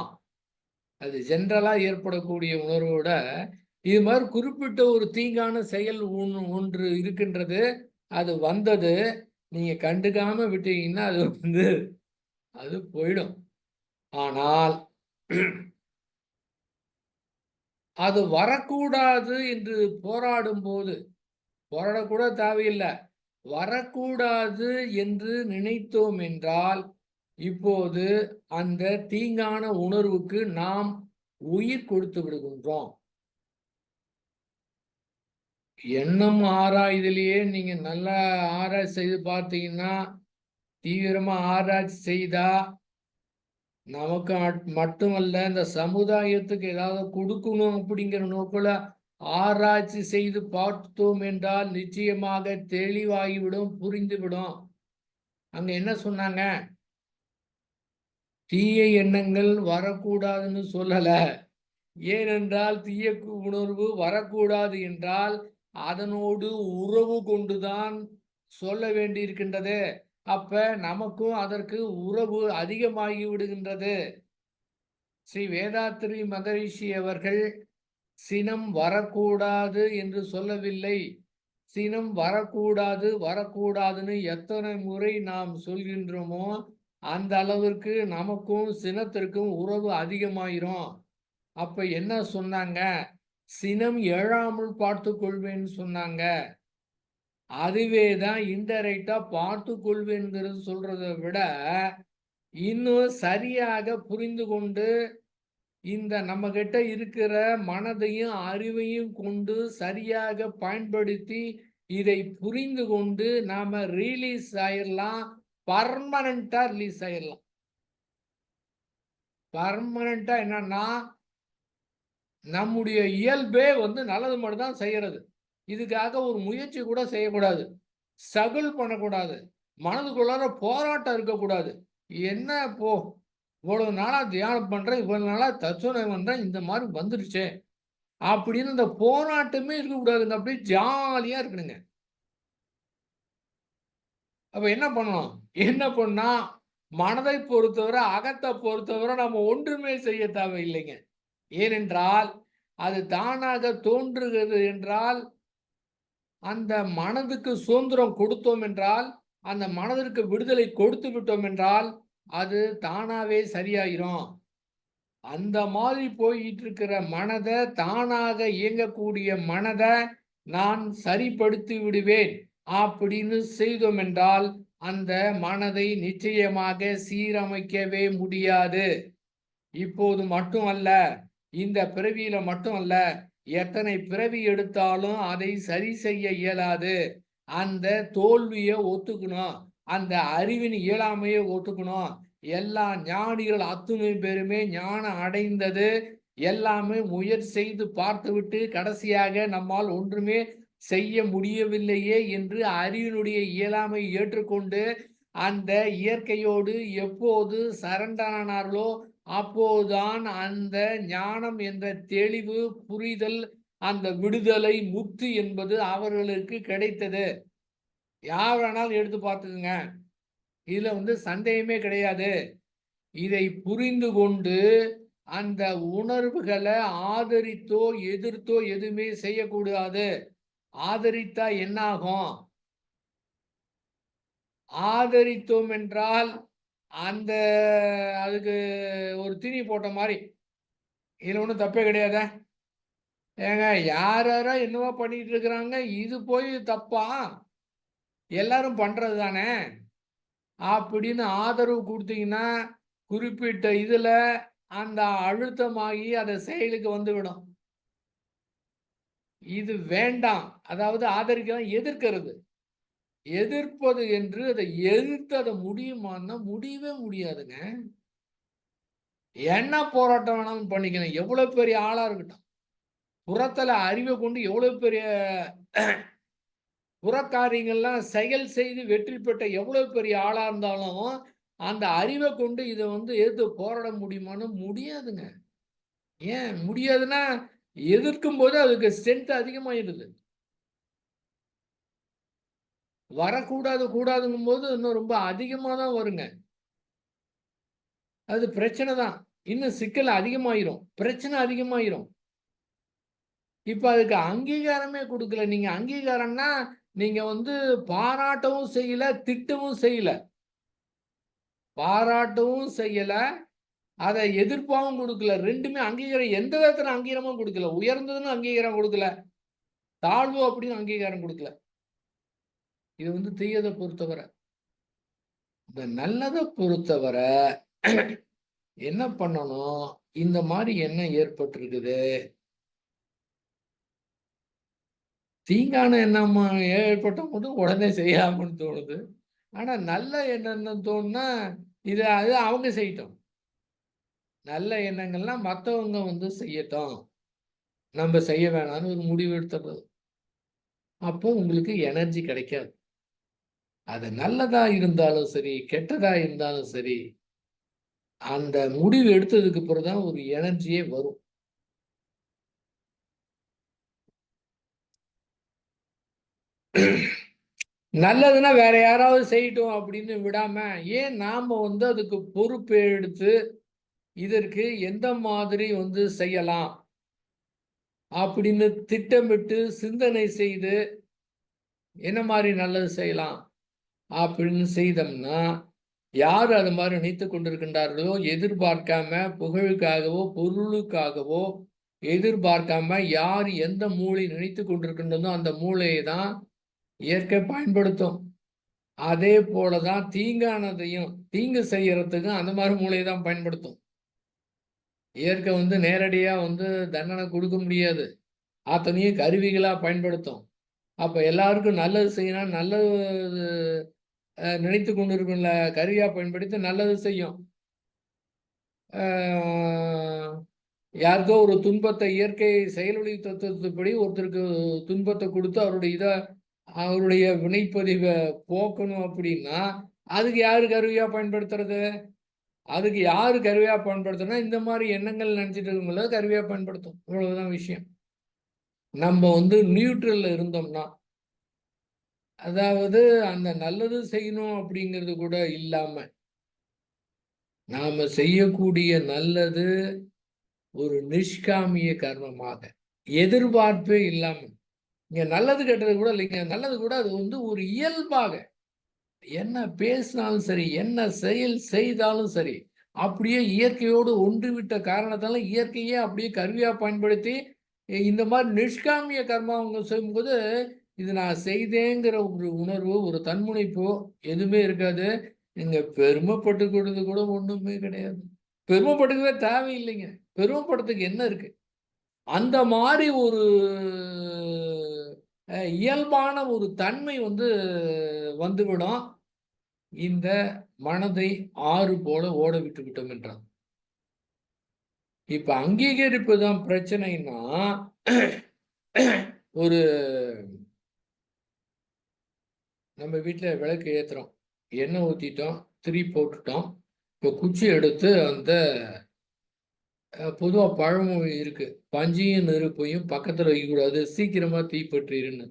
அது ஜென்ரலா ஏற்படக்கூடிய உணர்வோட இது மாதிரி குறிப்பிட்ட ஒரு தீங்கான செயல் ஒன்று இருக்கின்றது, அது வந்தது, நீங்க கண்டுக்காம விட்டீங்கன்னா அது போயிடும். ஆனால் அது வரக்கூடாது என்று போராடும் போது, போராடக்கூட தேவையில்லை, வரக்கூடாது என்று நினைத்தோம் என்றால் இப்போது அந்த தீங்கான உணர்வுக்கு நாம் உயிர் கொடுத்து விடுகின்றோம். எண்ணம் ஆராய்தலையே நீங்க நல்லா ஆராய்ச்சி செய்து பார்த்தீங்கன்னா, தீவிரமா ஆராய்ச்சி செய்தா நமக்கு மட்டுமல்ல, இந்த சமுதாயத்துக்கு ஏதாவது கொடுக்கணும் அப்படிங்கிற நோக்கில ஆராய்ச்சி செய்து பார்த்தோம் என்றால் நிச்சயமாக தெளிவாகிவிடும், புரிந்துவிடும். அங்க என்ன சொன்னாங்க? தீய எண்ணங்கள் வரக்கூடாதுன்னு சொல்லல. ஏனென்றால் தீய உணர்வு வரக்கூடாது என்றால் அதனோடு உறவு கொண்டுதான் சொல்ல வேண்டியிருக்கின்றது. அப்ப நமக்கும் அதற்கு உறவு அதிகமாகி விடுகின்றது. ஸ்ரீ வேதாத்ரி மகரிஷி அவர்கள் சினம் வரக்கூடாது என்று சொல்லவில்லை. சினம் வரக்கூடாது வரக்கூடாதுன்னு எத்தனை முறை நாம் சொல்கின்றோமோ அந்த அளவிற்கு நமக்கும் சினத்திற்கும் உறவு அதிகமாயிரும். அப்ப என்ன சொன்னாங்க? சினம் எழாமல் பார்த்து கொள்வேன்னு சொன்னாங்க. அதுவே தான் இன்டைரக்டா பார்த்து கொள்வேன்கிறது சொல்றத விட இன்னும் சரியாக புரிந்து கொண்டு இந்த நம்ம கிட்ட இருக்கிற மனதையும் அறிவையும் கொண்டு சரியாக பயன்படுத்தி இதை புரிந்து கொண்டு நாம ரிலீஸ் ஆயிடலாம், பர்மனண்டா ரிலீஸ் ஆயிடலாம். பர்மனண்டா என்னன்னா நம்முடைய இயல்பே நல்லது மட்டும் தான் செய்யறது. இதுக்காக ஒரு முயற்சி கூட செய்யக்கூடாது, ஸ்ட்ரகிள் பண்ணக்கூடாது, மனதுக்குள்ளார போராட்டம் இருக்கக்கூடாது. என்ன போ இவ்வளவு நாளா தியானம் பண்றேன், இவ்வளவு நாளா தற்சோதனை பண்றேன், இந்த மாதிரி வந்துருச்சே அப்படின்னு இந்த போராட்டமே இருக்கக்கூடாதுங்க. அப்படியே ஜாலியா இருக்கணுங்க. அப்ப என்ன பண்ணணும்? என்ன பண்ணா மனதை பொறுத்தவரை, அகத்தை பொறுத்தவரை நம்ம ஒன்றுமே செய்ய தேவையில்லைங்க. ஏனென்றால் அது தானாக தோன்றுகிறது என்றால் அந்த மனதுக்கு சுதந்திரம் கொடுத்தோம் என்றால், அந்த மனதிற்கு விடுதலை கொடுத்து விட்டோம் என்றால் அது தானாவே சரியாயிரும். அந்த மாதிரி போயிட்டு இருக்கிற மனதை, தானாக இயங்கக்கூடிய மனதை நான் சரிப்படுத்தி விடுவேன் அப்படின்னு செய்தோம் என்றால் அந்த மனதை நிச்சயமாக சீரமைக்கவே முடியாது. இப்போது மட்டுமல்ல, இந்த பிறவியில மட்டுமல்ல, எத்தனை பிறவி எடுத்தாலும் அதை சரி செய்ய இயலாது. அந்த தோல்வியை ஒத்துக்கணும், அந்த அறிவின் இயலாமையை ஒத்துக்கணும். எல்லா ஞானிகள் அத்துணை பேருமே ஞானம் அடைந்தது எல்லாமே முயற்சி செய்து பார்த்துவிட்டு கடைசியாக நம்மால் ஒன்றுமே செய்ய முடியவில்லையே என்று அறிவினுடைய இயலாமை ஏற்றுக்கொண்டு அந்த இயற்கையோடு எப்போது சரண்டரானார்களோ அப்போதுதான் அந்த ஞானம் என்ற தெளிவு, புரிதல், அந்த விடுதலை, முக்தி என்பது அவர்களுக்கு கிடைத்தது. யார் வேணாலும் எடுத்து பார்த்துக்குங்க. இதுல சந்தேகமே கிடையாது. இதை புரிந்து கொண்டு அந்த உணர்வுகளை ஆதரித்தோ எதிர்த்தோ எதுவுமே செய்யக்கூடாது. ஆதரித்தா என்ன ஆகும்? ஆதரித்தோம் என்றால் அந்த அதுக்கு ஒரு தீனி போட்ட மாதிரி. இதுல ஒன்றும் தப்பே கிடையாதே. ஏங்க யார் யாரோ என்னவோ பண்ணிட்டு இருக்கிறாங்க, இது போய் தப்பா? எல்லாரும் பண்றது தானே அப்படின்னு ஆதரவு கொடுத்தீங்கன்னா குறிப்பிட்ட இதுல அந்த அழுத்தமாகி அதை செயலுக்கு வந்துவிடும். இது வேண்டாம். அதாவது ஆதரிக்கலாம், எதிர்க்கிறது. எதிர்ப்பது என்று அதை எதிர்த்து அதை முடியுமான்னா முடியவே முடியாதுங்க. என்ன போராட்டம் வேணாலும் பண்ணிக்கணும், எவ்வளவு பெரிய ஆளா இருக்கட்டும். புறத்துல அறிவை கொண்டு எவ்வளவு பெரிய புறக்காரியங்கள்லாம் செயல் செய்து வெற்றி பெற்ற எவ்வளவு பெரிய ஆளா இருந்தாலும் அந்த அறிவை கொண்டு இதை எதிர்த்து போராட முடியுமான்னு முடியாதுங்க. ஏன் முடியாதுன்னா எதிர்க்கும் போது அதுக்கு ஸ்ட்ரென்த் அதிகமாயிடுது. வரக்கூடாது கூடாதுங்கும் போது இன்னும் ரொம்ப அதிகமா தான் வருங்க. அது பிரச்சனை தான். இன்னும் சிக்கல் அதிகமாயிரும். பிரச்சனை அதிகமாயிரும். இப்ப அதுக்கு அங்கீகாரமே குடுக்கல. நீங்க அங்கீகாரம்னா, நீங்க வந்து பாராட்டவும் செய்யல, திட்டவும் செய்யல. பாராட்டவும் செய்யல, அத எதிர்ப்பாவும் குடுக்கல. 2மே அங்கீகாரம் எந்த விதத்துல அங்கீகாரமும் குடுக்கல. உயர்ந்ததுன்னு அங்கீகாரம் குடுக்கல. தாழ்வு அப்படின்னு அங்கீகாரம் குடுக்கல. இது வந்து தீயத பொறுத்தவர. இந்த நல்லத பொறுத்தவர என்ன பண்ணணும்? இந்த மாரி எண்ணம் ஏற்பட்டிருக்குது. தீங்கான எண்ணம் ஏற்பட்டா மட்டும் உடனே செய்யலாம்ன்னு தோணுது. ஆனா நல்ல எண்ணம்னு தோணுனா, அது அவங்க செய்யட்டும். நல்ல எண்ணங்கள்லாம் மத்தவங்க வந்து செய்யட்டும். நம்ப செய்ய வேணாம்னு ஒரு முடிவு எடுத்துர்றது. அப்போ உங்களுக்கு எனர்ஜி கிடைக்காது. அது நல்லதா இருந்தாலும் சரி, கெட்டதா இருந்தாலும் சரி, அந்த முடிவு எடுத்ததுக்கு பிறகு தான் ஒரு எனர்ஜியே வரும். நல்லதுன்னா வேற யாராவது செய்யட்டும் அப்படின்னு விடாம, ஏன் நாம வந்து அதுக்கு பொறுப்பு எடுத்து, இதற்கு எந்த மாதிரி வந்து செய்யலாம்? அப்படின்னு திட்டமிட்டு, சிந்தனை செய்து, என்ன மாரி நல்லது செய்யலாம்? அப்படின்னு செய்தோம்னா, யார் அது மாரி நினைத்துக் கொண்டிருக்கின்றார்களோ, எதிர்பார்க்காம புகழுக்காகவோ, பொருளுக்காகவோ எதிர்பார்க்காம யார் எந்த மூளை நினைத்துக் கொண்டிருக்கின்றதோ, அந்த மூளையை தான் இயற்கை பயன்படுத்தும். அதே போல தான் தீங்கானதையும், தீங்கு செய்யறதுக்கும் அந்த மாரி மூளைய தான் பயன்படுத்தும். இயற்கை வந்து நேரடியா வந்து தண்டனை குடுக்க முடியாது. அத்தனையும் கருவிகளா பயன்படுத்தும். அப்ப எல்லாருக்கும் நல்லது செய்யணும், நல்லது நினைத்துக் கொண்டிருக்கும்ல கருவியா பயன்படுத்தி நல்லது செய்யும். அ யாருக்கோ ஒரு துன்பத்தை இயற்கை செயலொளி தத்துவத்துப்படி ஒருத்தருக்கு துன்பத்த குடுத்து அவருடைய வினைப்பதிவ போக்கணும் அப்படின்னா, அதுக்கு யாரு கருவியா பயன்படுத்துறது? அதுக்கு யாரு கருவியா பயன்படுத்துனா, இந்த மாரி எண்ணங்கள் நெனச்சுட்டு இருக்கவங்கள கருவியா பயன்படுத்தும். இவ்வளவுதான் விஷயம். நம்ம வந்து நியூட்ரல்ல இருந்தோம்னா, அதாவது அந்த நல்லது செய்யணும் அப்படிங்கிறது கூட இல்லாம, நாம செய்யக்கூடிய நல்லது ஒரு நிஷ்காமிய கர்மமாக, எதிர்பார்ப்பே இல்லாம, இங்க நல்லது கெட்டது கூட இல்லைங்க. நல்லது கூட அது வந்து ஒரு இயல்பாக, என்ன பேசினாலும் சரி, என்ன செயல் செய்தாலும் சரி, அப்படியே இயற்கையோடு ஒன்றிவிட்ட காரணத்தால இயற்கையே அப்படியே கருவியா பயன்படுத்தி, இந்த மாரி நிஷ்காமிய கர்மா அவங்க செய்யும்போது, இது நான் செய்தேங்கிற ஒரு உணர்வோ, ஒரு தன்முனைப்போ எதுவுமே இருக்காது. நீங்க பெருமைப்பட்டுக்கிறது கூட ஒண்ணுமே கிடையாது. பெருமைப்பட்டுக்கவே தேவையில்லைங்க. பெருமைப்படுறதுக்கு என்ன இருக்கு? அந்த மாரி ஒரு இயல்பான ஒரு தன்மை வந்து வந்துவிடும். இந்த மனதை ஆறு போல ஓட விட்டு விட்டோம் என்றான். இப்ப அங்கீகரிப்பு தான் பிரச்சனைன்னா, ஒரு நம்ம வீட்ல விளக்கு ஏத்துறோம். எண்ணெய் ஊத்திட்டோம், திரி போட்டுட்டோம். இப்ப குச்சி எடுத்து அந்த பொதுவா பழமொழி இருக்கு. "பஞ்சையும் நெருப்பையும் பக்கத்துல வைக்கக்கூடாது. சீக்கிரமா தீப்பற்றிருன்னு."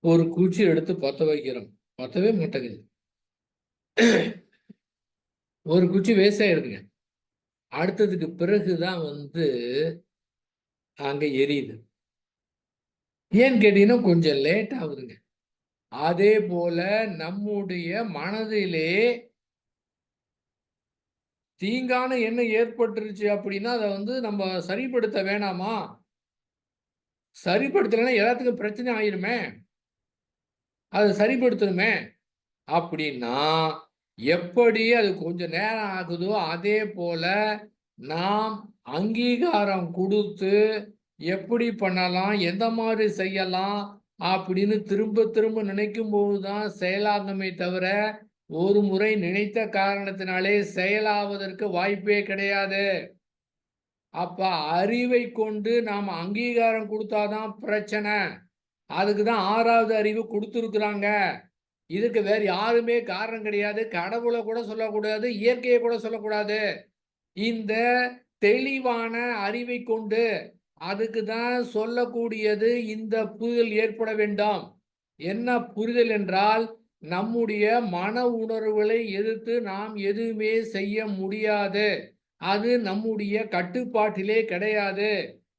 ஒரு குச்சி எடுத்து பத்த வைக்கிறோம். பத்தவே மாட்டேங்குது. ஒரு குச்சி வேஸ்ட் ஆயிருதுங்க. அடுத்ததுக்கு பிறகு தான் வந்து அங்க எரியுது. ஏன்னு கேட்டீங்கன்னா, கொஞ்சம் லேட் ஆகுதுங்க. அதே போல நம்முடைய மனதிலே தீங்கான எண்ணம் ஏற்பட்டுருச்சு அப்படின்னா, அத வந்து நம்ம சரிப்படுத்த வேணாமா? சரிப்படுத்தலைன்னா எல்லாத்துக்கும் பிரச்சனை ஆயிருமே! அத சரிப்படுத்தணுமே! அப்படின்னா, எப்படி அது கொஞ்சம் நேரம் ஆகுதோ, அதே போல நாம் அங்கீகாரம் குடுத்து, எப்படி பண்ணலாம்? எந்த மாரி செய்யலாம்? அப்படின்னு திரும்ப திரும்ப நினைக்கும்போது தான் செயலாகுமே தவிர, ஒரு முறை நினைத்த காரணத்தினாலே செயலாவதற்கு வாய்ப்பே கிடையாது. அப்ப அறிவை கொண்டு நாம் அங்கீகாரம் குடுத்தா தான் பிரச்சனை. அதுக்கு தான் 6வது அறிவு குடுத்துருக்குறாங்க. இதுக்கு வேற யாருமே காரணம் கிடையாது. கடவுள கூட சொல்லக்கூடாது. இயற்கைய கூட சொல்லக்கூடாது. இந்த தெளிவான அறிவை கொண்டு அதுக்கு தான் சொல்லக்கூடியது இந்த புரிதல் ஏற்பட வேண்டாம். என்ன புரிதல் என்றால், நம்முடைய மன உணர்வுகளை எதிர்த்து நாம் எதுவுமே செய்ய முடியாது. அது நம்முடைய கட்டுப்பாட்டிலே கிடையாது.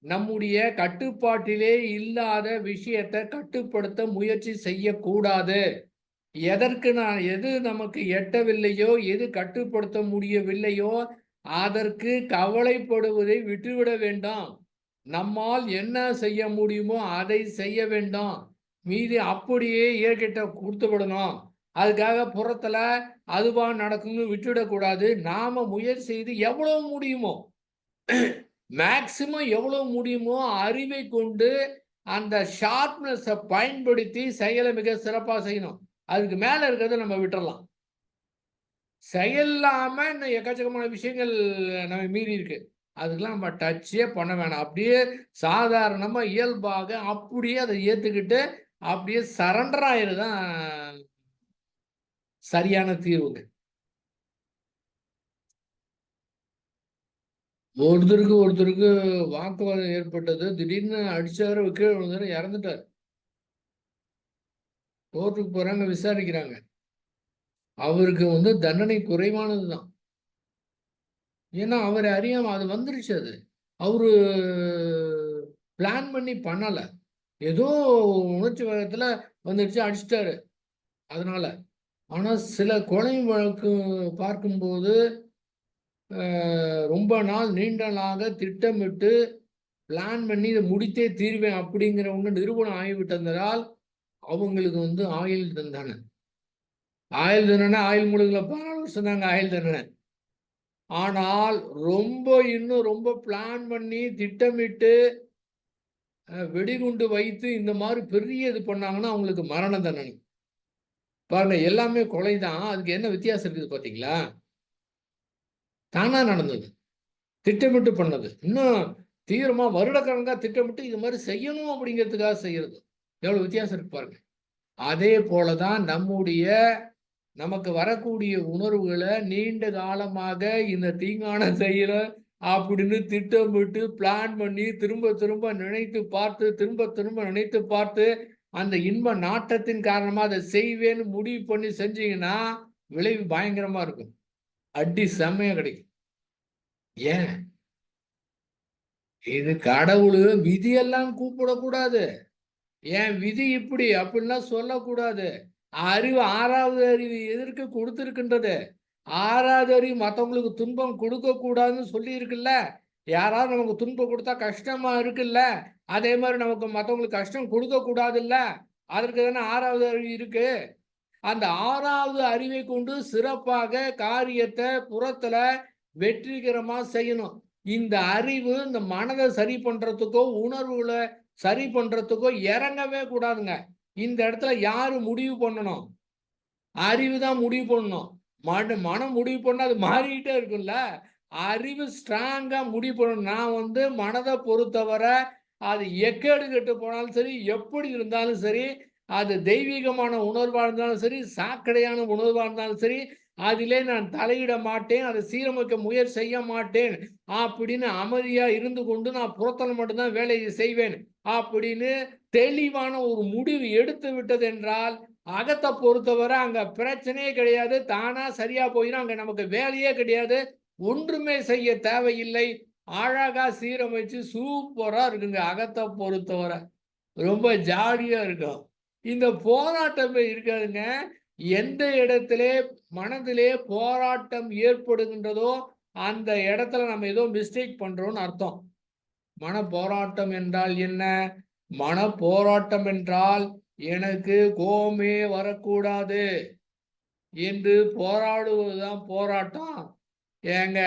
நம்முடைய கட்டுப்பாட்டிலே இல்லாத விஷயத்தை கட்டுப்படுத்த முயற்சி செய்யக்கூடாது. எது நமக்கு எட்டவில்லையோ, எது கட்டுப்படுத்த முடியவில்லையோ, அதற்கு கவலைப்படுவதை விட்டுவிட வேண்டாம். நம்மால் என்ன செய்ய முடியுமோ அதை செய்ய வேண்டும். மீதி அப்படியே இயற்கைட்ட கொடுத்து விடணும். அதுக்காக புறத்துல அதுவா நடக்கும்னு விட்டுவிடக்கூடாது. நாம முயற்சி செய்து எவ்வளவு முடியுமோ, மேக்சிமம் எவ்வளவு முடியுமோ அறிவை கொண்டு அந்த ஷார்ப்னஸை பயன்படுத்தி செயலை மிக சிறப்பா செய்யணும். அதுக்கு மேல இருக்கிறத நம்ம விட்டுறலாம். செயல்லாம இன்னும் எக்கச்சக்கமான விஷயங்கள் நம்ம மீறி இருக்கு. அதுக்கெல்லாம் நம்ம டச்சே பண்ண வேணாம். அப்படியே சாதாரணமா இயல்பாக அப்படியே அதை ஏத்துக்கிட்டு அப்படியே சரண்டர் ஆயிருதான் சரியான தீர்வுங்க. ஒருத்தருக்கு வாக்குவாதம் ஏற்பட்டது. திடீர்னு அடிச்சாரு, கீழே விழுந்தாரு, இறந்துட்டாரு. கோர்ட்டுக்கு போறாங்க, விசாரிக்கிறாங்க. அவருக்கு தண்டனை குறைவானதுதான். ஏன்னா அவரை அறியாம அது வந்துருச்சு. அவரு பிளான் பண்ணி பண்ணல. ஏதோ உணர்ச்சி வேகத்துல வந்துடுச்சு, அடிச்சிட்டாரு. அதனால. ஆனா சில கொலை வழக்கு பார்க்கும்போது ரொம்ப நாள் நீண்ட நாளாக திட்டமிட்டு பிளான் பண்ணி இதை முடித்தே தீர்வேன் அப்படிங்கிற ஒன்று நிரூபணம் ஆகிவிட்டதால் அவங்களுக்கு ஆயுள் தண்டனை. ஆயுள் தண்டனை ஆயுள் முழுதுல 14 வருஷம் தாங்க ஆயுள் தண்டனை. ஆனால் இன்னும் ரொம்ப பிளான் பண்ணி திட்டமிட்டு வெடிகுண்டு வைத்து இந்த மாதிரி பெரிய இது பண்ணாங்கன்னா அவங்களுக்கு மரண தண்டனை. பாருங்க, எல்லாமே கொலைதான். அதுக்கு என்ன வித்தியாசம் இருக்குது பாத்தீங்களா? தானா நடந்தது, திட்டமிட்டு பண்ணது. இன்னும் தீவிரமா வருடக்கணக்கா திட்டமிட்டு இது மாதிரி செய்யணும் அப்படிங்கிறதுக்காக செய்யறது. எவ்வளவு வித்தியாசம் இருக்கு பாருங்க. அதே போலதான் நமக்கு வரக்கூடிய உணர்வுகளை நீண்ட காலமாக இந்த தீங்கான செய்யற அப்படின்னு திட்டமிட்டு பிளான் பண்ணி திரும்ப திரும்ப நினைத்து பார்த்து திரும்ப திரும்ப நினைத்து பார்த்து அந்த இன்ப நாட்டத்தின் காரணமா அதை செய்வேன்னு முடிவு பண்ணி செஞ்சீங்கன்னா விளைவு பயங்கரமா இருக்கும். அடி செம்மையா கிடைக்கும். ஏன் இது கடவுள் விதியெல்லாம் கூப்பிடக்கூடாது. ஏன் விதி இப்படி அப்படின்லாம் சொல்லக்கூடாது. அறிவு 6வது அறிவு எதற்கு கொடுத்திருக்கின்றது? 6வது அறிவு மற்றவங்களுக்கு துன்பம் கொடுக்க கூடாதுன்னு சொல்லி இருக்குல்ல. யாராவது நமக்கு துன்பம் கொடுத்தா கஷ்டமா இருக்குல்ல. அதே மாதிரி நமக்கு மற்றவங்களுக்கு கஷ்டம் கொடுக்க கூடாதுல்ல. அதற்கு தானே 6வது அறிவு இருக்கு. அந்த 6வது அறிவை கொண்டு சிறப்பாக காரியத்தை புறத்துல வெற்றிகரமா செய்யணும். இந்த அறிவு இந்த மனதை சரி பண்றதுக்கோ உணர்வுகளை சரி பண்றதுக்கோ இறங்கவே கூடாதுங்க. இந்த இடத்துல யாரு முடிவு பண்ணணும்? அறிவு தான் முடிவு பண்ணணும். மனம் முடிவு பண்ணா அது மாறிக்கிட்டே இருக்கும்ல. அறிவு ஸ்ட்ராங்கா முடிவு பண்ணணும். நான் மனதை பொறுத்தவரை அது எக்கேடு கெட்டு போனாலும் சரி, எப்படி இருந்தாலும் சரி, அது தெய்வீகமான உணர்வா இருந்தாலும் சரி, சாக்கடையான உணர்வா இருந்தாலும் சரி, அதிலே நான் தலையிட மாட்டேன், அதை சீரமைக்க முயற்சி செய்ய மாட்டேன் அப்படின்னு அமைதியா இருந்து கொண்டு நான் புறத்தல மட்டும்தான் வேலையை செய்வேன் அப்படின்னு தெளிவான ஒரு முடிவு எடுத்து விட்டது என்றால் அகத்தை பொறுத்தவரை அங்க பிரச்சனையே கிடையாது. தானா சரியா போயிடும். அங்க நமக்கு வேலையே கிடையாது. ஒன்றுமே செய்ய தேவையில்லை. அழகா சீரமைச்சு சூப்பரா இருக்குங்க. அகத்தை பொறுத்தவரை ரொம்ப ஜாலியா இருக்கும். இந்த போராட்டமே இருக்காதுங்க. எந்த இடத்திலே மனதிலே போராட்டம் ஏற்படுகின்றதோ அந்த இடத்துல நம்ம ஏதோ மிஸ்டேக் பண்றோம்னு அர்த்தம். மன போராட்டம் என்றால் என்ன? மன போராட்டம் என்றால் எனக்கு கோபமே வரக்கூடாது என்று போராடுவதுதான் போராட்டம். ஏங்க,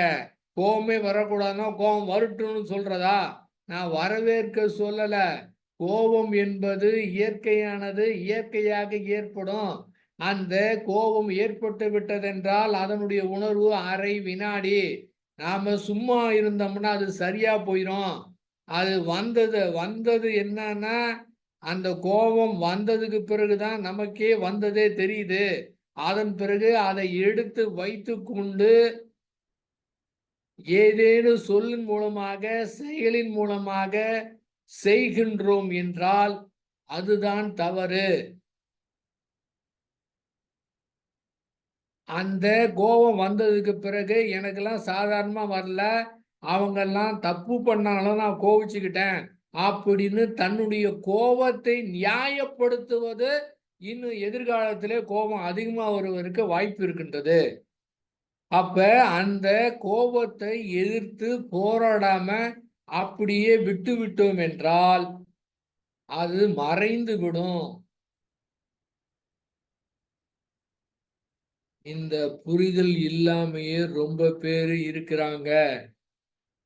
கோபமே வரக்கூடாதுன்னா கோபம் வரட்டும்னு சொல்றதா? நான் வரவேற்க சொல்லல. கோபம் என்பது இயற்கையானது, இயற்கையாக ஏற்படும். அந்த கோபம் ஏற்பட்டு விட்டதென்றால் அதனுடைய உணர்வு அரை வினாடி. நாம சும்மா இருந்தோம்னா அது சரியா போயிடும். அது வந்தது என்னன்னா, அந்த கோபம் வந்ததுக்கு பிறகுதான் நமக்கே வந்ததே தெரியுது. அதன் பிறகு அதை எடுத்து வைத்து கொண்டு ஏதேனும் சொல்லின் மூலமாக செயலின் மூலமாக செய்கின்றோம் என்றால் அதுதான் தவறு. அந்த கோபம் வந்ததுக்கு பிறகு எனக்கெல்லாம் சாதாரணமா வரல, அவங்கெல்லாம் தப்பு பண்ணாலும் நான் கோவிச்சுக்கிட்டேன் அப்படின்னு தன்னுடைய கோபத்தை நியாயப்படுத்துவது இன்னும் எதிர்காலத்திலே கோபம் அதிகமா வருவதற்கு வாய்ப்பு இருக்கின்றது. அப்ப அந்த கோபத்தை எதிர்த்து போராடாம அப்படியே விட்டு விட்டோம் என்றால் அது மறைந்து விடும். இந்த புரிதல் இல்லாமையே ரொம்ப பேர் இருக்கிறாங்க.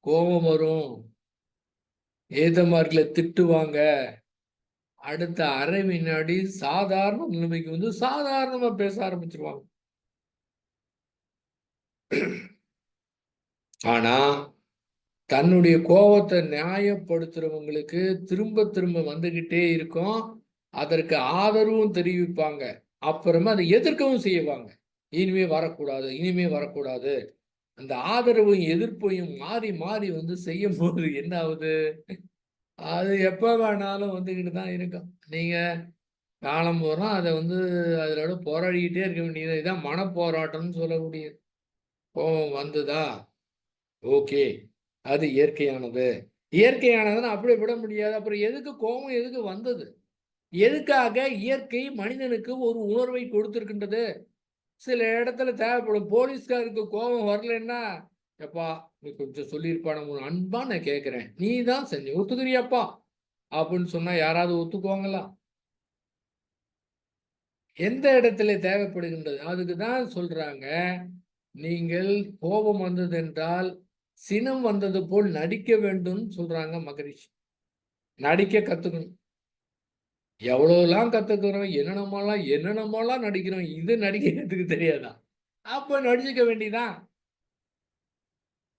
கோபம் வரும், ஏதமார்களை திட்டுவாங்க, அடுத்த அரை வினாடி சாதாரண நிலைமைக்கு வந்து சாதாரணமா பேச ஆரம்பிச்சிருவாங்க. ஆனா தன்னுடைய கோபத்தை நியாயப்படுத்துறவங்களுக்கு திரும்ப திரும்ப வந்துகிட்டே இருக்கும். அதற்கு ஆதரவும் தெரிவிப்பாங்க. அப்புறமா அதை எதிர்க்கவும் செய்வாங்க. இனிமே வரக்கூடாது, இனிமே வரக்கூடாது. அந்த ஆதரவும் எதிர்ப்பையும் மாறி மாறி வந்து செய்யும் போது என்ன ஆகுது, அது எப்ப வேணாலும் வந்துகிட்டு தான் இருக்கும். நீங்க காலம் பூரா அதை வந்து அதோட போராடிக்கிட்டே இருக்க வேண்டியது. இதான் மனப்போராட்டம்னு சொல்லக்கூடியது. கோபம் வந்துதா, ஓகே, அது இயற்கையானது. இயற்கையானதுன்னு அப்படியே விட முடியாது. அப்புறம் எதுக்கு கோபம் எதுக்கு வந்தது? எதுக்காக இயற்கை மனிதனுக்கு ஒரு உணர்வை கொடுத்திருக்கின்றது? சில இடத்துல தேவைப்படும். போலீஸ்காருக்கு கோபம் வரலன்னா, எப்பா நீ கொஞ்சம் சொல்லியிருப்பா, நான் அன்பா நான் கேட்கிறேன், நீ தான் செஞ்ச, ஒத்துக்கிறியாப்பா அப்படின்னு சொன்னா யாராவது ஒத்துக்குவாங்களா? எந்த இடத்துல தேவைப்படுகின்றது? அதுக்கு தான் சொல்றாங்க, நீங்கள் கோபம் வந்தது என்றால் சினம் வந்தது போல் நடிக்க வேண்டும் சொல்றாங்க மகரிஷி. நடிக்க கத்துக்கணும். எவ்வளவுலாம் கத்துக்கிறோம், என்னென்னமோலாம் நடிக்கிறோம். இது நடிக்கிறதுக்கு தெரியாதா? அப்ப நடிச்சுக்க வேண்டியதான்.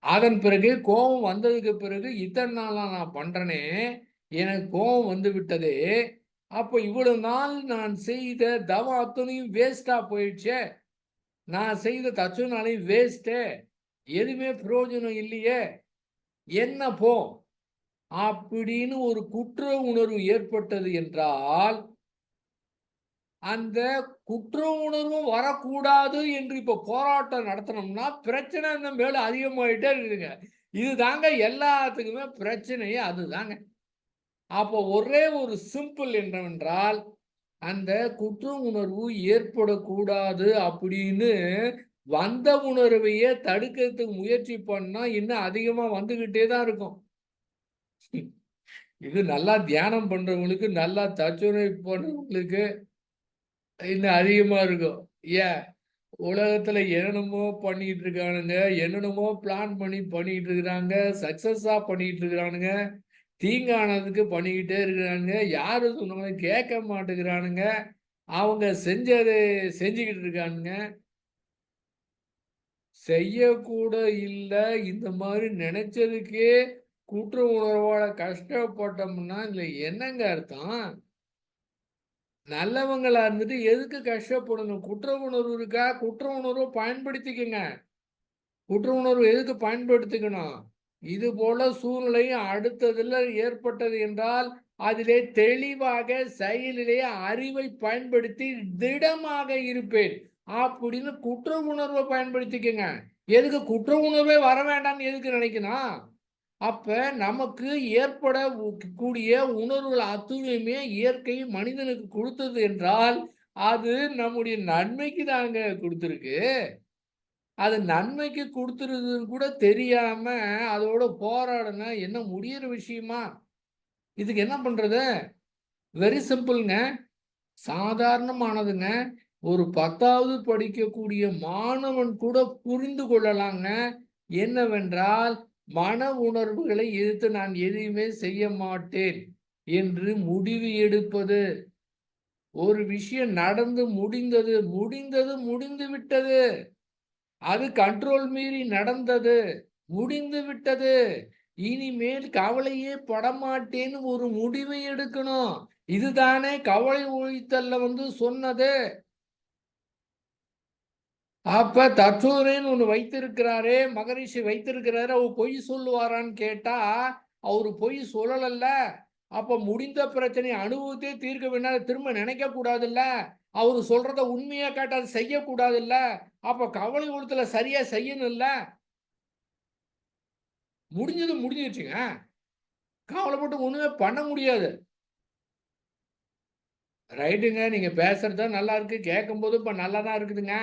அதன் பிறகு கோபம் வந்ததுக்கு பிறகு இத்தனை நாளா நான் பண்றேனே, எனக்கு கோபம் வந்து விட்டதே, அப்ப இவ்வளவு நாள் நான் செய்த தவம் அத்தனையும் வேஸ்டா போயிடுச்சே, நான் செய்த தச்சுனாலையும் வேஸ்டே, எதுவுமே பிரயோஜனம் இல்லையே, என்ன போ அப்படின்னு ஒரு குற்ற உணர்வு ஏற்பட்டது என்றால், அந்த குற்ற உணர்வும் வரக்கூடாது என்று இப்ப போராட்டம் நடத்தினோம்னா பிரச்சனை இன்னும் மேலும் அதிகமாயிட்டே இருக்குதுங்க. இதுதாங்க எல்லாத்துக்குமே பிரச்சனையே, அதுதாங்க. அப்போ ஒரே ஒரு சிம்பிள் என்னவென்றால், அந்த குற்ற உணர்வு ஏற்படக்கூடாது அப்படின்னு வந்த உணர்வையே தடுக்கிறதுக்கு முயற்சி பண்ணா இன்னும் அதிகமா வந்துகிட்டே தான் இருக்கும். இது நல்லா தியானம் பண்றவங்களுக்கு, நல்லா தற்சொலை பண்றவங்களுக்கு இன்னும் அதிகமா இருக்கும். ஏன்? உலகத்துல என்னென்னமோ பண்ணிட்டு இருக்கானுங்க, என்னென்னமோ பிளான் பண்ணி பண்ணிட்டு இருக்கிறாங்க, சக்சஸா பண்ணிட்டு இருக்கிறானுங்க, தீங்கானதுக்கு பண்ணிக்கிட்டே இருக்கிறானுங்க, யாரு சொன்னாலும் கேட்க மாட்டேங்கிறானுங்க, அவங்க செஞ்சதை செஞ்சுக்கிட்டு இருக்கானுங்க. செய்யக்கூட இல்ல, இந்த மாதிரி நினைச்சதுக்கே குற்ற உணர்வோட கஷ்டப்பட்டோம்னா இதுல என்னங்க அர்த்தம்? நல்லவங்களா இருந்துட்டு எதுக்கு கஷ்டப்படணும்? குற்ற உணர்வு இருக்கா? குற்ற உணர்வை பயன்படுத்திக்கங்க. குற்ற உணர்வு எதுக்கு பயன்படுத்திக்கணும்? இது போல சூழ்நிலை அடுத்ததுல ஏற்பட்டது என்றால், அதிலே தெளிவாக செயலிலே அறிவை பயன்படுத்தி திடமாக இருப்பேன் அப்படின்னு குற்ற உணர்வை பயன்படுத்திக்கங்க. எதுக்கு குற்ற உணர்வே வர வேண்டாம்னு எதுக்கு நினைக்கணும்? அப்ப நமக்கு ஏற்பட கூடிய உணர்வுகள் அத்துணையுமே இயற்கை மனிதனுக்கு கொடுத்தது என்றால், அது நம்முடைய நன்மைக்கு தாங்க கொடுத்திருக்கு. அது நன்மைக்கு கொடுத்துருதுன்னு கூட தெரியாம அதோட போராடுனா என்ன முடியிற விஷயமா? இதுக்கு என்ன பண்றது? வெரி சிம்பிள்ங்க. சாதாரணமானதுங்க. ஒரு 10வது படிக்கக்கூடிய மாணவன் கூட புரிந்து கொள்ளலாங்க. என்னவென்றால், மன உணர்வுகளை எதிர்த்து நான் எதையுமே செய்ய மாட்டேன் என்று முடிவு எடுப்பது. ஒரு விஷயம் நடந்து முடிந்தது, முடிந்தது முடிந்து விட்டது. அது கண்ட்ரோல் மீறி நடந்தது, முடிந்து விட்டது. இனிமேல் கவலையே படமாட்டேன்னு ஒரு முடிவை எடுக்கணும். இதுதானே கவலை ஒழித்தல்ல வந்து சொன்னது. அப்ப தற்சோதனைன்னு ஒண்ணு வைத்திருக்கிறாரே, மகரிஷி வைத்திருக்கிறாரு. அவர் பொய் சொல்லுவாரான்னு கேட்டா, அவரு பொய் சொல்லலல்ல. அப்ப முடிந்த பிரச்சனையை அனுபவத்தே தீர்க்க வேண்டாம் திரும்ப நினைக்க கூடாதுல்ல. அவரு சொல்றத உண்மையா கேட்டா அதை செய்யக்கூடாதுல்ல. அப்ப கவலை உலகத்துல சரியா செய்யணும்ல. முடிஞ்சது முடிஞ்சிருச்சுங்க. கவலைப்பட்டு ஒண்ணுமே பண்ண முடியாது. ரைட்டுங்க. நீங்க பேசுறது தான் நல்லா இருக்கு. கேட்கும்போது இப்ப நல்லா தான் இருக்குதுங்க.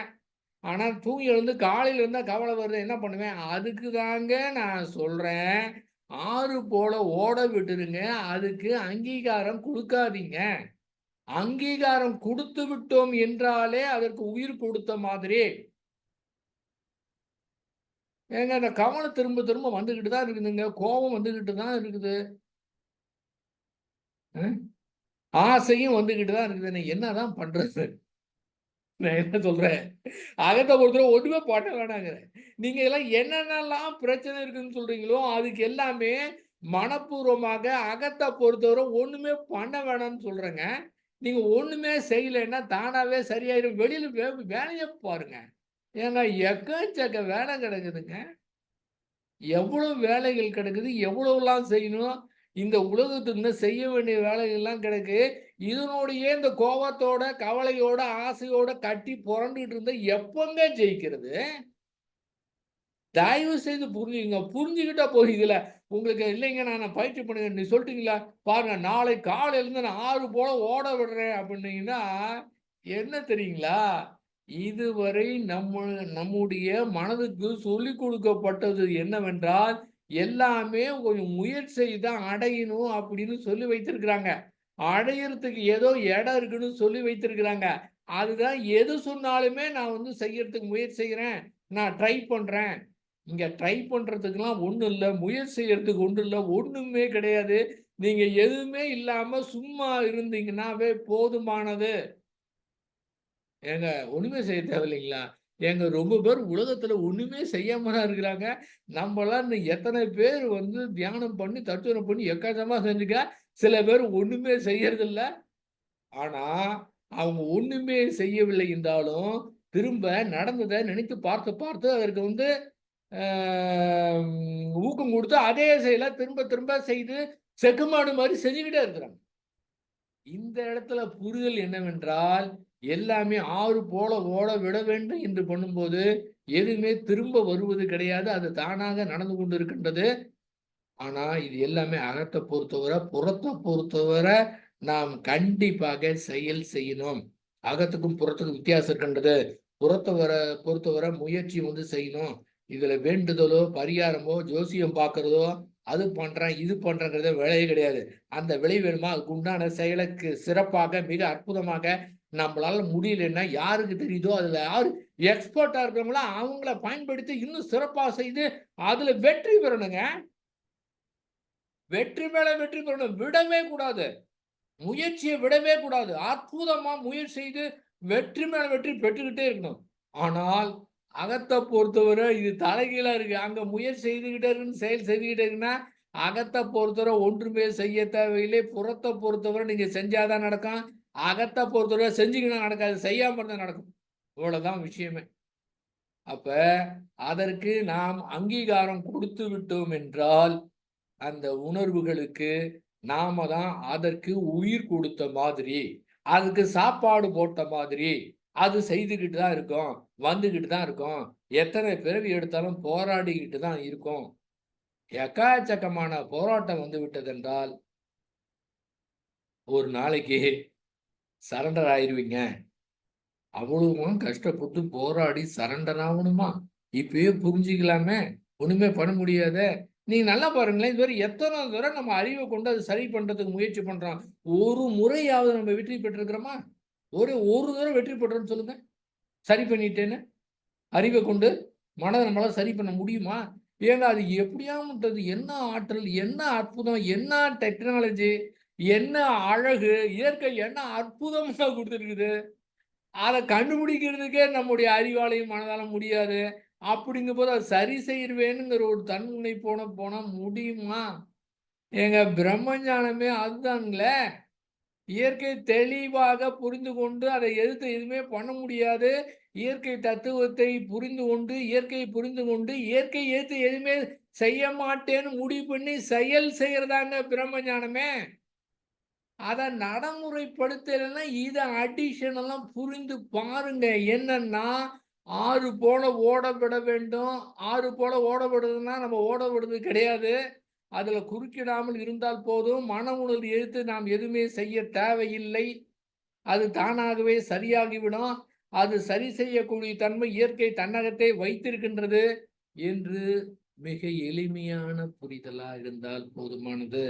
ஆனா தூங்கி எழுந்து காலையில இருந்தா கவலை வருது. என்ன பண்ணுவேன்? அதுக்கு தாங்க நான் சொல்றேன். ஆறு போல ஓட விட்டுருங்க. அதுக்கு அங்கீகாரம் குடுக்காதீங்க. அங்கீகாரம் குடுத்து விட்டோம் என்றாலே அதற்கு உயிர் கொடுத்த மாதிரி. ஏங்க அந்த கவலை திரும்ப திரும்ப வந்துகிட்டு தான் இருக்குதுங்க. கோபம் வந்துகிட்டு தான் இருக்குது. அ ஆசையும் வந்துகிட்டு தான் இருக்குது. நான் என்னதான் பண்றது? நான் என்ன சொல்றேன்? அகத்த பொறுத்தவரை ஒண்ணுமே பண்ண வேணாங்கிறேன். நீங்க எல்லாம் என்னென்னலாம் பிரச்சனை இருக்குன்னு சொல்றீங்களோ, அதுக்கு எல்லாமே மனப்பூர்வமாக அகத்த பொறுத்தவரை ஒண்ணுமே பண்ண வேணாம்னு சொல்றேங்க. நீங்க ஒண்ணுமே செய்யலைன்னா தானாவே சரியாயிரும். வெளியில வேலைய பாருங்க. ஏங்க எக்கச்சக்க வேலை கிடக்குதுங்க. எவ்வளவு வேலைகள் கிடக்குது, எவ்வளவுலாம் செய்யணும். இந்த உலகத்துல இன்னும் செய்ய வேண்டிய வேலைகள்லாம் கிடக்கு. இதனோடையே இந்த கோவத்தோட, கவலையோட, ஆசையோட கட்டி புரண்டுட்டு இருந்தா எப்பங்க ஜெயிக்கிறது? தயவு செய்து புரிஞ்சுக்கங்க. புரிஞ்சுக்கிட்டா போதும் இதுல. உங்களுக்கு இல்லைங்க நான் பயிற்சி பண்ணுங்க. நீ சொல்ட்டீங்களா? பாருங்க நாளை காலையில இருந்து நான் 6 போல ஓட விடுறேன் அப்டின்னீங்கன்னா, என்ன தெரியுங்களா? இதுவரை நம்முடைய மனதுக்கு சொல்லிக் கொடுக்கப்பட்டது என்னவென்றால், எல்லாமே கொஞ்சம் முயற்சி செய்து தான் அடையணும் அப்படின்னு சொல்லி வைத்திருக்கிறாங்க. அடையறதுக்கு ஏதோ இடம் இருக்குன்னு சொல்லி வைத்திருக்கிறாங்க. அதுதான் எது சொன்னாலுமே நான் வந்து செய்யறதுக்கு முயற்சி செய்றேன். நான் ட்ரை பண்றேன். இங்க ட்ரை பண்றதுக்குலாம் ஒண்ணும் இல்ல. முயற்சி செய்யறதுக்கு ஒண்ணும் இல்ல. ஒண்ணுமே கிடையாது. நீங்க எதுவுமே இல்லாம சும்மா இருந்தீங்கன்னாவே போதுமானது. ஏங்க ஒண்ணுமே செய்ய தேவையில்லைங்களா? ஏங்க ரொம்ப பேர் உலகத்துல ஒண்ணுமே செய்யாம தான் இருக்கிறாங்க. நம்பலாம் இன்னும் எத்தனை பேர் வந்து தியானம் பண்ணி, தத்துவம் பண்ணி எக்கச்சக்கமா செஞ்சுக்க, சில பேர் ஒண்ணுமே செய்யறதில்ல. ஆனா, அவங்க ஒண்ணுமே செய்யவில்லை என்றாலும், திரும்ப நடந்தத நினைத்து பார்த்து, பார்த்து அதற்கு வந்து அ ஊக்கம் குடுத்து, அதே செயல திரும்ப, திரும்ப செய்து செக்குமாடு மாரி செஞ்சுக்கிட்டே இருக்கிறாங்க. இந்த இடத்துல புரிதல் என்னவென்றால், எல்லாமே ஆறு போல ஓட விட வேண்டும் என்று பண்ணும்போது, எதுவுமே திரும்ப வருவது கிடையாது. அது தானாக நடந்து கொண்டிருக்கின்றது. ஆனா, இது எல்லாமே அகத்த பொறுத்தவர, புறத்த பொறுத்தவர நாம் கண்டிப்பாக செயல் செய்யணும். அகத்துக்கும் புறத்துக்கும் வித்தியாசம் இருக்கின்றது. பொறுத்தவர முயற்சி வந்து செய்யணும். இதுல வேண்டுதலோ, பரிகாரமோ, ஜோசியம் பார்க்கிறதோ, அது பண்றேன், இது பண்றேங்கிறத வேலையே கிடையாது. அந்த விலை வேணுமா, அதுக்கு உண்டான செயலுக்கு சிறப்பாக, மிக அற்புதமாக நம்பளால முடியலன்னா, யாருக்கு தெரியுதோ அதுல யாரு எக்ஸ்பர்ட்டா இருக்கிறவங்களோ அவங்கள பயன்படுத்தி இன்னும் சிறப்பா செய்து, அதுல வெற்றி பெறணுங்க. வெற்றி மேல வெற்றி பெறணும். விடவே கூடாது. முயற்சிய விடவே கூடாது. அற்புதமா முயற்சி செய்து வெற்றி மேல வெற்றி பெற்றுக்கிட்டே இருக்கணும். ஆனால், அகத்த பொறுத்தவரை இது தலைகீழா இருக்கு. அங்க முயற்சி செய்துகிட்டே இருக்கணும், செயல் செய்துகிட்டே இருக்குன்னா, அகத்த பொறுத்தவரை ஒன்றுமே செய்ய தேவையில்லை. புறத்த பொறுத்தவரை நீங்க செஞ்சா தான் நடக்கும். அகத்த பொறுத்தவரை செஞ்சீங்கன்னா நடக்காது. செய்யாம இருந்தா நடக்கும். இவ்வளவுதான் விஷயமே. அப்ப அதற்கு நாம் அங்கீகாரம் கொடுத்து விட்டோம் என்றால் அந்த உணர்வுகளுக்கு நாம தான் அதற்கு உயிர் கொடுத்த மாதிரி, அதுக்கு சாப்பாடு போட்ட மாதிரி, அது செய்துகிட்டு தான் இருக்கோம். வந்துகிட்டு தான் இருக்கோம். எத்தனை பிறவி எடுத்தாலும் போராடிக்கிட்டு தான் இருக்கோம். எக்கச்சக்கமான போராட்டம் வந்து விட்டதென்றால், ஒரு நாளைக்கு சரண்டர் ஆயிருவீங்க. அவ்வளவுமா கஷ்டப்பட்டு போராடி சரண்டர் ஆவணுமா? இப்பயே புரிஞ்சுக்கலாமே! ஒண்ணுமே பண்ண முடியாதே! நீங்க நல்லா பாருங்களேன். இதுவரை எத்தன தடவ நம்ம அறிவ கொண்டு அத சரி பண்றதுக்கு முயற்சி பண்றோம். ஒரு முறையாவது நம்ம வெற்றி பெற்றிருக்கிறோமா? ஒரு தடவ வெற்றி பெற்றோம்ன்னு சொல்லுங்க. சரி பண்ணிட்டேன்னு. அறிவ கொண்டு மனத நம்மளால சரி பண்ண முடியுமா? ஏங்க அது எப்படியாப்பட்டது? என்ன ஆற்றல்? என்ன அற்புதம்? என்ன டெக்னாலஜி? என்ன அழகு? இயற்கை என்ன அற்புதமா குடுத்திருக்குது? அத கண்டுபிடிக்கிறதுக்கே நம்முடைய அறிவாலயும், மனதாலும் முடியாது. அப்படிங்கும்போது அத சரி செய்ருவேனுங்கிற ஒரு தன்முனைப்போட போனா முடியுமா? ஏங்க பிரம்ம ஞானமே அதுதானுங்களே! இயற்கை தெளிவாக புரிந்து கொண்டு, அதை எதிர்த்து எதுவுமே பண்ண முடியாது. இயற்கை தத்துவத்தை புரிந்து கொண்டு, இயற்கையை புரிந்து கொண்டு, இயற்கையை எதிர்த்து எதுவுமே செய்ய மாட்டேன்னு முடிவு பண்ணி செயல் செய்றதாங்க பிரம்ம ஞானமே! அதை நடைமுறைப்படுத்தலைன்னா இதை அடிஷன் எல்லாம் புரிந்து பாருங்க. என்னன்னா, ஆறு போல ஓட விட வேண்டும். ஆறு போல ஓட விடுறதுன்னா நம்ம ஓட விடுறது கிடையாது. அதுல குறுக்கிடாமல் இருந்தால் போதும். மன உணர்வு எதிர்த்து நாம் எதுவுமே செய்ய தேவையில்லை. அது தானாகவே சரியாகிவிடும். அது சரி செய்யக்கூடிய தன்மை இயற்கை தன்னகத்தை வைத்திருக்கின்றது என்று மிக எளிமையான புரிதலா இருந்தால் போதுமானது.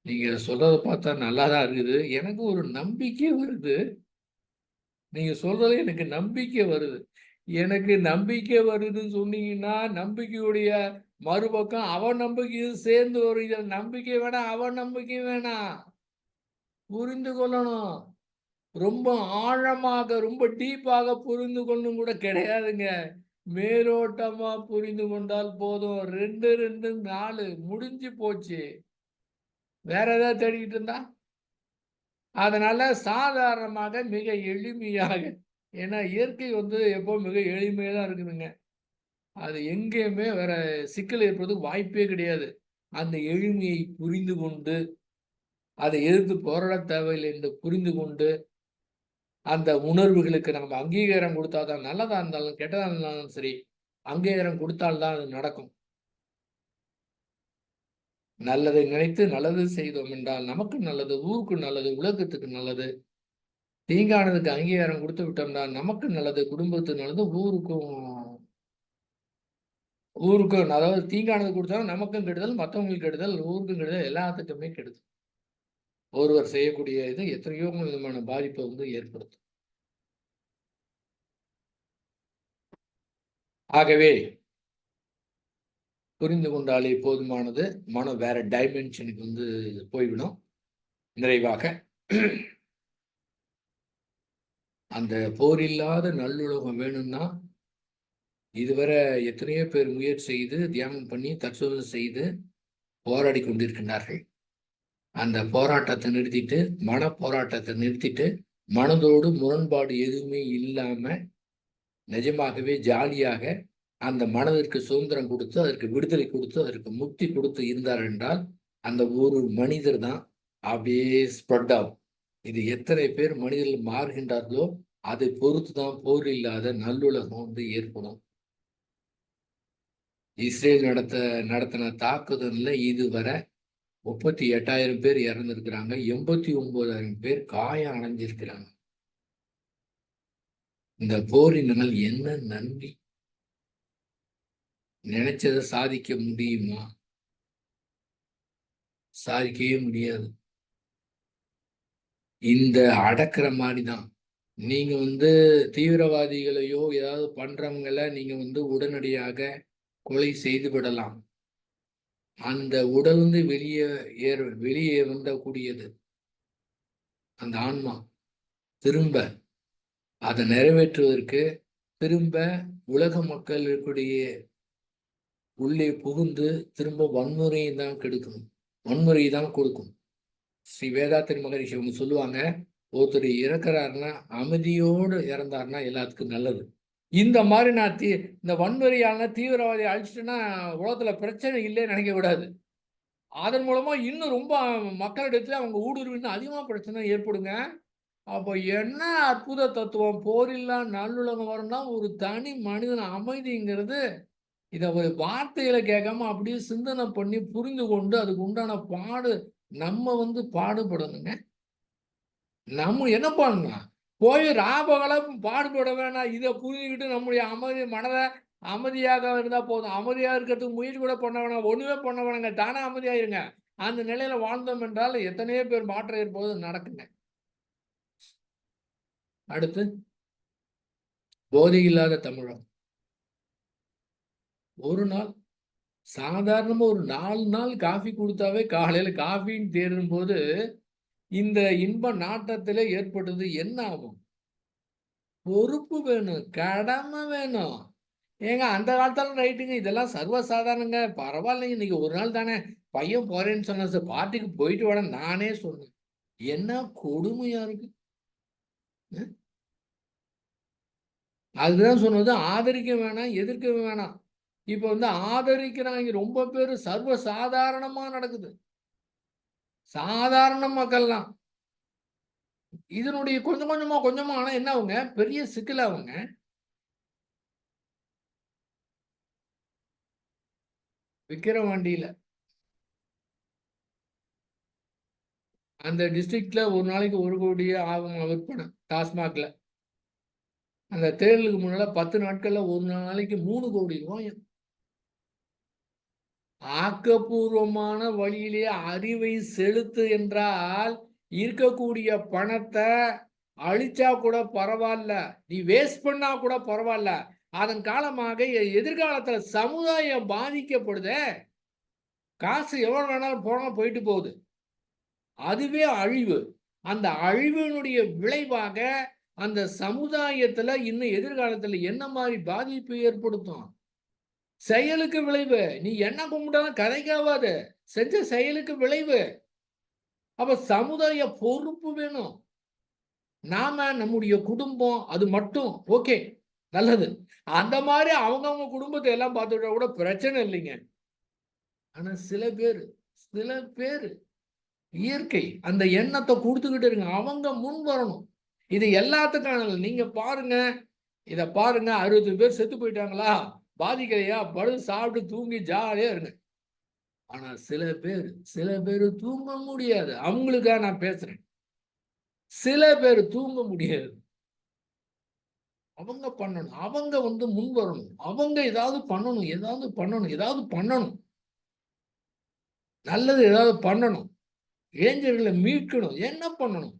நீங்க சொல்றத பார்த்தா நல்லா தான் இருக்குது. எனக்கு ஒரு நம்பிக்கை வருது. நீங்க சொல்றது எனக்கு நம்பிக்கை வருது. எனக்கு நம்பிக்கை வருதுன்னு சொன்னீங்கன்னா, நம்பிக்கையுடைய மறுபக்கம் அவநம்பிக்கையும் சேர்ந்து வரும். இதுல நம்பிக்கை வேணாம், அவநம்பிக்கை வேணாம். புரிந்து கொள்ளணும். ரொம்ப ஆழமாக, ரொம்ப டீப்பாக புரிந்து கொள்ளணும் கூட கிடையாதுங்க. மேலோட்டமா புரிந்து கொண்டால் போதும். 2, 2 4 முடிஞ்சு போச்சு. வேற ஏதாவது தேடிக்கிட்டு இருந்தா? அதனால சாதாரணமாக மிக எளிமையாக, ஏன்னா இயற்கை வந்து எப்பவும் மிக எளிமையா தான் இருக்குதுங்க. அது எங்கேயுமே வேற சிக்கல் ஏற்படுறதுக்கு வாய்ப்பே கிடையாது. அந்த எளிமையை புரிந்து கொண்டு, அதை எதிர்த்து போராட தேவையில்லை என்று புரிந்து கொண்டு, அந்த உணர்வுகளுக்கு நம்ம அங்கீகாரம் கொடுத்தா தான், நல்லதா இருந்தாலும், கெட்டதா இருந்தாலும் சரி, அங்கீகாரம் கொடுத்தால் தான் அது நடக்கும். நல்லதை நினைத்து நல்லது செய்தோம் என்றால் நமக்கு நல்லது, ஊருக்கு நல்லது, உலகத்துக்கு நல்லது. தீங்கானதுக்கு அங்கீகாரம் கொடுத்து விட்டோம்னா நமக்கு நல்லது, குடும்பத்துக்கு நல்லது, ஊருக்கும் அதாவது தீங்கானது கொடுத்தா நமக்கும் கெடுதல், மற்றவங்களுக்கு கெடுதல், ஊருக்கும் கெடுதல், எல்லாத்துக்குமே கெடுதல். ஒருவர் செய்யக்கூடிய இது எத்தனையோ விதமான பாதிப்பை வந்து ஏற்படுத்தும். ஆகவே புரிந்து கொண்டாலே போதுமானது. மனம் வேற டைமென்ஷனுக்கு வந்து போய்விடும் நிறைவாக. அந்த போரில்லாத நல்லுலகம் வேணும்னா, இதுவரை எத்தனையோ பேர் முயற்சி செய்து, தியானம் பண்ணி, தற்சோதனை செய்து போராடி கொண்டிருக்கின்றார்கள். அந்த போராட்டத்தை நிறுத்திட்டு, மன போராட்டத்தை நிறுத்திட்டு, மனதோடு முரண்பாடு எதுவுமே இல்லாம, நிஜமாகவே ஜாலியாக அந்த மனதிற்கு சுதந்திரம் கொடுத்து, அதற்கு விடுதலை கொடுத்து, அதற்கு முக்தி கொடுத்து இருந்தார் என்றால், அந்த ஒரு மனிதர் தான் அப்படியே ஸ்ப்ரெட் ஆகும். இது எத்தனை பேர் மனிதர்கள் மாறுகின்றார்களோ, அதை பொறுத்து தான் போர் இல்லாத நல்லுலகம் வந்து ஏற்படும். இஸ்ரேல் நடத்தின தாக்குதல்ல இதுவரை 38,000 பேர் இறந்திருக்கிறாங்க. 89,000 பேர் காயம் அடைஞ்சிருக்கிறாங்க. இந்த போரினால் என்ன நன்மை? நினைச்சதை சாதிக்க முடியுமா? சாதிக்கவே முடியாது. இந்த அடக்குற மாதிரிதான். நீங்க வந்து தீவிரவாதிகளையோ ஏதாவது பண்றவங்கள நீங்க வந்து உடனடியாக கொலை செய்து விடலாம். அந்த உடல் வந்து வெளியே வந்தக்கூடியது அந்த ஆன்மா திரும்ப அதை நிறைவேற்றுவதற்கு திரும்ப உலக மக்களுடைய உள்ளே புகுந்து திரும்ப வன்முறையை தான் கெடுக்கணும், வன்முறையை தான் கொடுக்கும். ஸ்ரீ வேதாத்திரி மகரிஷி அவங்க சொல்லுவாங்க, ஒருத்தர் இறக்குறாருன்னா அமைதியோடு இறந்தாருன்னா எல்லாத்துக்கும் நல்லது. இந்த மாதிரி நான் இந்த வன்முறையான தீவிரவாதியை அழிச்சிட்டேன்னா உலகத்துல பிரச்சனை இல்லைன்னு நினைக்க கூடாது. அதன் மூலமா இன்னும் ரொம்ப மக்களிடத்துல அவங்க ஊடுருவின்னு அதிகமா பிரச்சனை ஏற்படுங்க. அப்போ என்ன அற்புத தத்துவம்! போரில்லா நல்லுலகம் வரும்னா ஒரு தனி மனிதன் அமைதிங்கிறது, இத ஒரு வார்த்தையில கேட்காம அப்படியே சிந்தனை பண்ணி புரிந்து கொண்டு அதுக்கு உண்டான நம்ம வந்து பாடுபடணுங்க. நம்ம என்ன பண்ணலாம்? போய் ராப்பகலா பாடுபட வேணாம். இத புரிஞ்சுக்கிட்டு நம்முடைய மனத அமைதியாக இருந்தா போதும். அமைதியா இருக்கிறதுக்கு முயற்சி கூட பண்ண வேணாம். ஒண்ணுமே பண்ண வேணாங்க. தானா அமைதியாயிருங்க. அந்த நிலையில வாழ்ந்தோம் என்றால் எத்தனையோ பேர் மாற்றம் ஏற்படுவது நடக்குங்க. அடுத்து போதை இல்லாத தமிழகம். ஒரு நாள் சாதாரணமா ஒரு 4 நாள் காஃபி குடுத்தாவே காலையில காஃபின்னு தேடும்போது, இந்த இன்ப நாட்டத்திலே ஏற்பட்டது என்ன ஆகும்? பொறுப்பு வேணும். கடமை வேணும். ஏங்க அந்த காலத்துல ரைட்டுங்க. இதெல்லாம் சர்வசாதாரணங்க. பரவாயில்லைங்க. இன்னைக்கு ஒரு நாள் தானே. பையன் போறேன்னு சொன்னா சார். பார்ட்டிக்கு போயிட்டு வாடான்னு நானே சொன்னேன். என்ன கொடுமையா இருக்கு. அதுதான் சொன்னது. ஆதரிக்க வேணாம், எதிர்க்க வேணாம். இப்ப வந்து ஆதரிக்கிறாங்க ரொம்ப பேரு. சர்வ சாதாரணமா நடக்குது. சாதாரண மக்கள் தான். இதனுடைய கொஞ்சம் கொஞ்சமா ஆனா என்ன ஆகுங்க, பெரிய சிக்கல் ஆகுங்க. விக்கிரவாண்டியில அந்த டிஸ்ட்ரிக்ட்ல ஒரு நாளைக்கு 1 கோடியே ஆகுமா விற்பனை டாஸ்மாக்ல. அந்த தேர்தலுக்கு முன்னால 10 நாட்கள்ல ஒரு நாளைக்கு 3 கோடி ரூபாய். ஆக்கப்பூர்வமான வழியிலே அறிவை செலுத்து என்றால் இருக்கக்கூடிய பணத்தை அழிச்சா கூட பரவாயில்ல, நீ வேஸ்ட் பண்ணா கூட பரவாயில்ல. அதன் காலமாக எதிர்காலத்துல சமுதாயம் பாதிக்கப்படுதே. காசு எவ்வளவு வேணாலும் போனா போயிட்டு போகுது. அதுவே அழிவு. அந்த அழிவினுடைய விளைவாக அந்த சமுதாயத்துல இன்னும் எதிர்காலத்துல என்ன மாதிரி பாதிப்பு ஏற்படுத்தும்? செயலுக்கு விளைவு. நீ என்ன கும்பிட்டாலும் கதைக்காவாது. செஞ்ச செயலுக்கு விளைவு. அப்ப சமுதாய பொறுப்பு வேணும். நாம நம்முடைய குடும்பம் அது மட்டும் ஓகே, நல்லது. அந்த மாதிரி அவங்கவங்க குடும்பத்தை எல்லாம் பார்த்துட்டா கூட பிரச்சனை இல்லைங்க. ஆனா சில பேர் இயற்கை அந்த எண்ணத்தை கொடுத்துக்கிட்டு இருங்க. அவங்க முன் வரணும். இது எல்லாத்துக்கான நீங்க பாருங்க, இத பாருங்க 60 பேர் செத்து போயிட்டாங்களா? பாதிக்கலையா? படுத்து சாப்பிட்டு தூங்கி ஜாலியா இருங்க. ஆனா சில பேர் தூங்க முடியாது. அவங்களுக்காக நான் பேசுறேன். சில பேர் தூங்க முடியாது. அவங்க பண்ணணும். அவங்க முன் வரணும். அவங்க ஏதாவது பண்ணணும். நல்லது ஏதாவது பண்ணணும். இளைஞர்களை மீட்கணும். என்ன பண்ணணும்?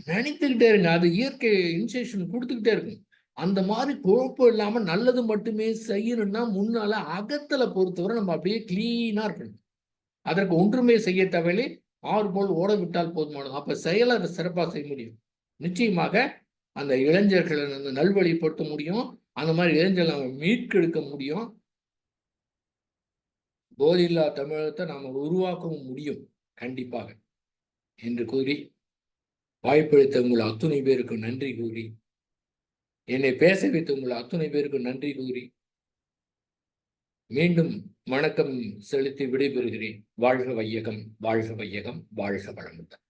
நினைத்துக்கிட்டே இருங்க. அது இயற்கை இனிஷியேஷன் கொடுத்துக்கிட்டே இருக்கும். அந்த மாதிரி குழப்பம் இல்லாம நல்லது மட்டுமே செய்யணும்னா முன்னால அகத்துல பொறுத்தவரை நம்ம அப்படியே கிளீனா இருக்கணும். அதற்கு ஒன்றுமே செய்ய தேவையில்லை. ஆறு போல் ஓட விட்டால் போதுமானது. அப்ப செயலை அதை சிறப்பா செய்ய முடியும். நிச்சயமாக அந்த இளைஞர்களை நல்வழிப்படுத்த முடியும். அந்த மாதிரி இளைஞர்களை நம்ம மீட்கெடுக்க முடியும். போதில்லா தமிழகத்தை நாம உருவாக்கவும் முடியும் கண்டிப்பாக என்று கூறி வாய்ப்பளித்த உங்கள் அத்துணை பேருக்கு நன்றி கூறி, என்னை பேச வைத்த உங்கள் அத்துணை பேருக்கு நன்றி கூறி மீண்டும் வணக்கம் செலுத்தி விடைபெறுகிறேன். வாழ்க வையகம், வாழ்க வையகம், வாழ்க வளமுடன்.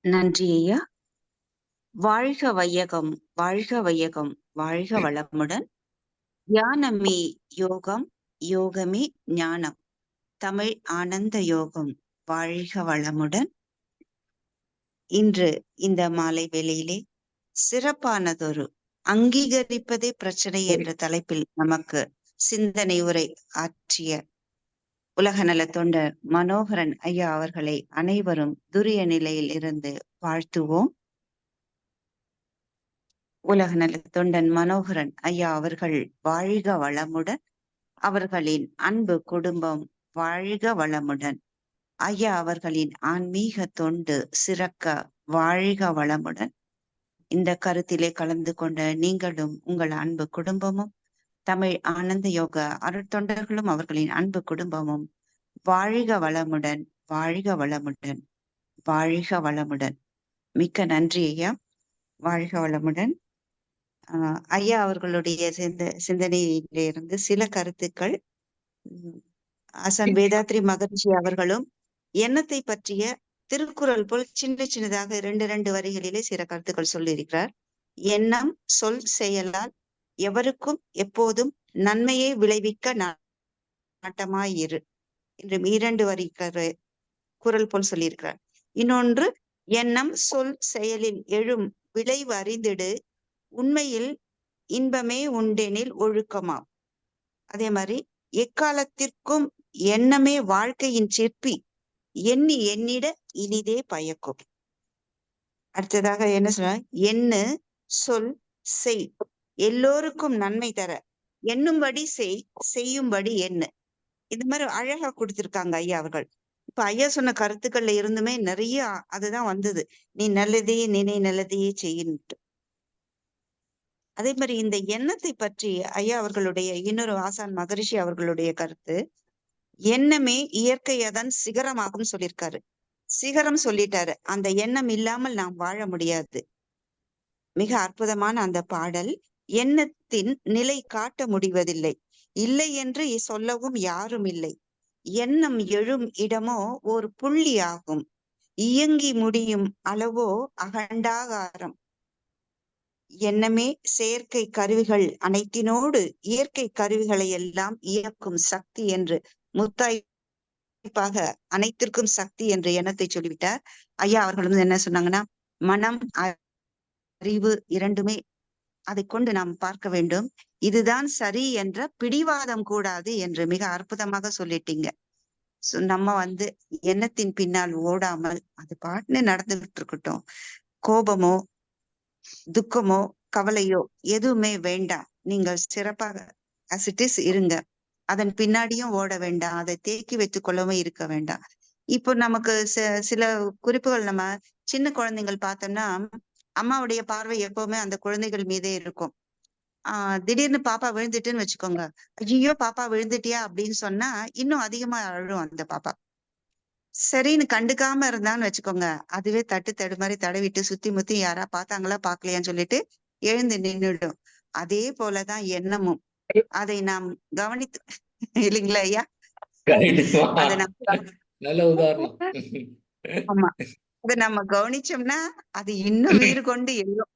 நன்றி ஐயா. வாழ்க வையகம், வாழ்க வையகம், வாழ்க வளமுடன். ஞானமே யோகம், யோகமே ஞானம். தமிழ் ஆனந்த யோகம். வாழ்க வளமுடன். இன்று இந்த மாலை வேளையிலே சிறப்பானதொரு அங்கீகரிப்பதே பிரச்சனை என்ற தலைப்பில் நமக்கு சிந்தனை உரை ஆற்றிய உலக நல தொண்டர் மனோகரன் ஐயா அவர்களை அனைவரும் துரிய நிலையில் இருந்து வாழ்த்துவோம். உலக நல தொண்டன் மனோகரன் ஐயா அவர்கள் வாழ்க வளமுடன். அவர்களின் அன்பு குடும்பம் வாழ்க வளமுடன். ஐயா அவர்களின் ஆன்மீக தொண்டு சிறக்க வாழ்க வளமுடன். இந்த கருத்திலே கலந்து கொண்ட நீங்களும் உங்கள் அன்பு குடும்பமும் தமிழ் ஆனந்த யோக அருட்தொண்டர்களும் அவர்களின் அன்பு குடும்பமும் வாழ்க வளமுடன், வாழ்க வளமுடன், வாழ்க வளமுடன். மிக்க நன்றி ஐயா. வாழ்க வளமுடன். ஐயா அவர்களுடைய சிந்தனையிலிருந்து சில கருத்துக்கள் ஆசான் வேதாத்ரி மகரிஷி அவர்களும் எண்ணத்தை பற்றிய திருக்குறள் போல் சின்னதாக 2 வரிகளிலே சில கருத்துக்கள் சொல்லியிருக்கிறார். எண்ணம் சொல் செயலால் எவருக்கும் எப்போதும் நன்மையை விளைவிக்க நாட்டமாயிரு என்று 2 வரி குறள் போல் சொல்லியிருக்கிறார். இன்னொன்று, எண்ணம் சொல் செயலில் எழும் விளைவு அறிந்திடு, உண்மையில் இன்பமே உண்டெனில் ஒழுக்கமாம். அதே மாதிரி எக்காலத்திற்கும் எண்ணமே வாழ்க்கையின் சிற்பி, எண்ணி எண்ணிட இனிதே பயக்கும். அடுத்ததாக என்ன சொல்ற, எண்ணு சொல் செய் எல்லோருக்கும் நன்மை தர, எண்ணும்படி செய் செய்யும்படி எண்ணு. இந்த மாதிரி அழகா கொடுத்திருக்காங்க ஐயா அவர்கள். இப்ப ஐயா சொன்ன கருத்துக்கள்ல இருந்துமே நிறைய அதுதான் வந்தது. நீ நல்லதையே நினை, நல்லதையே செய்யின்ட்டு. அதே மாதிரி இந்த எண்ணத்தை பற்றி ஐயா அவர்களுடைய இன்னொரு ஆசான் மகரிஷி அவர்களுடைய கருத்து, எண்ணமே இயற்கையதன் சிகரமாகும் சொல்லியிருக்காரு. சிகரம் சொல்லிட்டாரு. அந்த எண்ணம் இல்லாமல் நாம் வாழ முடியாது. மிக அற்புதமான அந்த பாடல். எண்ணத்தின் நிலை காட்ட முடிவதில்லை. இல்லை என்று சொல்லவும் யாரும் இல்லை. எண்ணம் எழும் இடமோ ஒரு புள்ளி ஆகும். இயங்கி முடியும் அளவோ அகண்டாகாரம். எண்ணமே செயற்கை கருவிகள் அனைத்தினோடு இயற்கை கருவிகளை எல்லாம் இயக்கும் சக்தி என்று முத்தாய்ப்பாக அனைத்திற்கும் சக்தி என்று எண்ணத்தை சொல்லிவிட்டார். ஐயா அவர்கள் வந்து என்ன சொன்னாங்கன்னா, மனம் அறிவு இரண்டுமே அதை கொண்டு நாம் பார்க்க வேண்டும். இதுதான் சரி என்ற பிடிவாதம் கூடாது என்று மிக அற்புதமாக சொல்லிட்டீங்க. நம்ம வந்து எண்ணத்தின் பின்னால் ஓடாமல் அது பாட்டுன்னு நடந்துகிட்டு இருக்கட்டும். கோபமோ துக்கமோ கவலையோ எதுவுமே வேண்டாம். நீங்கள் சிறப்பாக as it is இருங்க. அதன் பின்னாடியும் ஓட வேண்டாம். அதை தேக்கி வைத்துக் கொள்ளவும் இருக்க வேண்டாம். இப்போ நமக்கு சில குறிப்புகள் நம்ம சின்ன குழந்தைகள் பார்த்தோம்னா அம்மாவுடைய பார்வை எப்பவுமே அந்த குழந்தைகள் மீதே இருக்கும். திடீர்னு பாப்பா விழுந்துட்டுன்னு வச்சுக்கோங்க, ஐயோ பாப்பா விழுந்துட்டியா அப்படின்னு சொன்னா இன்னும் அதிகமா அழும் அந்த பாப்பா. சரின்னு கண்டுக்காம இருந்தான்னு வச்சுக்கோங்க, அதுவே தட்டு மாதிரி தடவிட்டு சுத்தி முத்தி யாரா பார்த்தாங்களா பார்க்கலையான்னு சொல்லிட்டு எழுந்து நின்னுடும். அதே போலதான் எண்ணமும். அதை நாம் கவனித்து இல்லைங்களா ஐயா? அதை நல்ல உதாரணம். ஆமா, அதை நம்ம கவனிச்சோம்னா அது இன்னும் வீறு கொண்டு எழும்.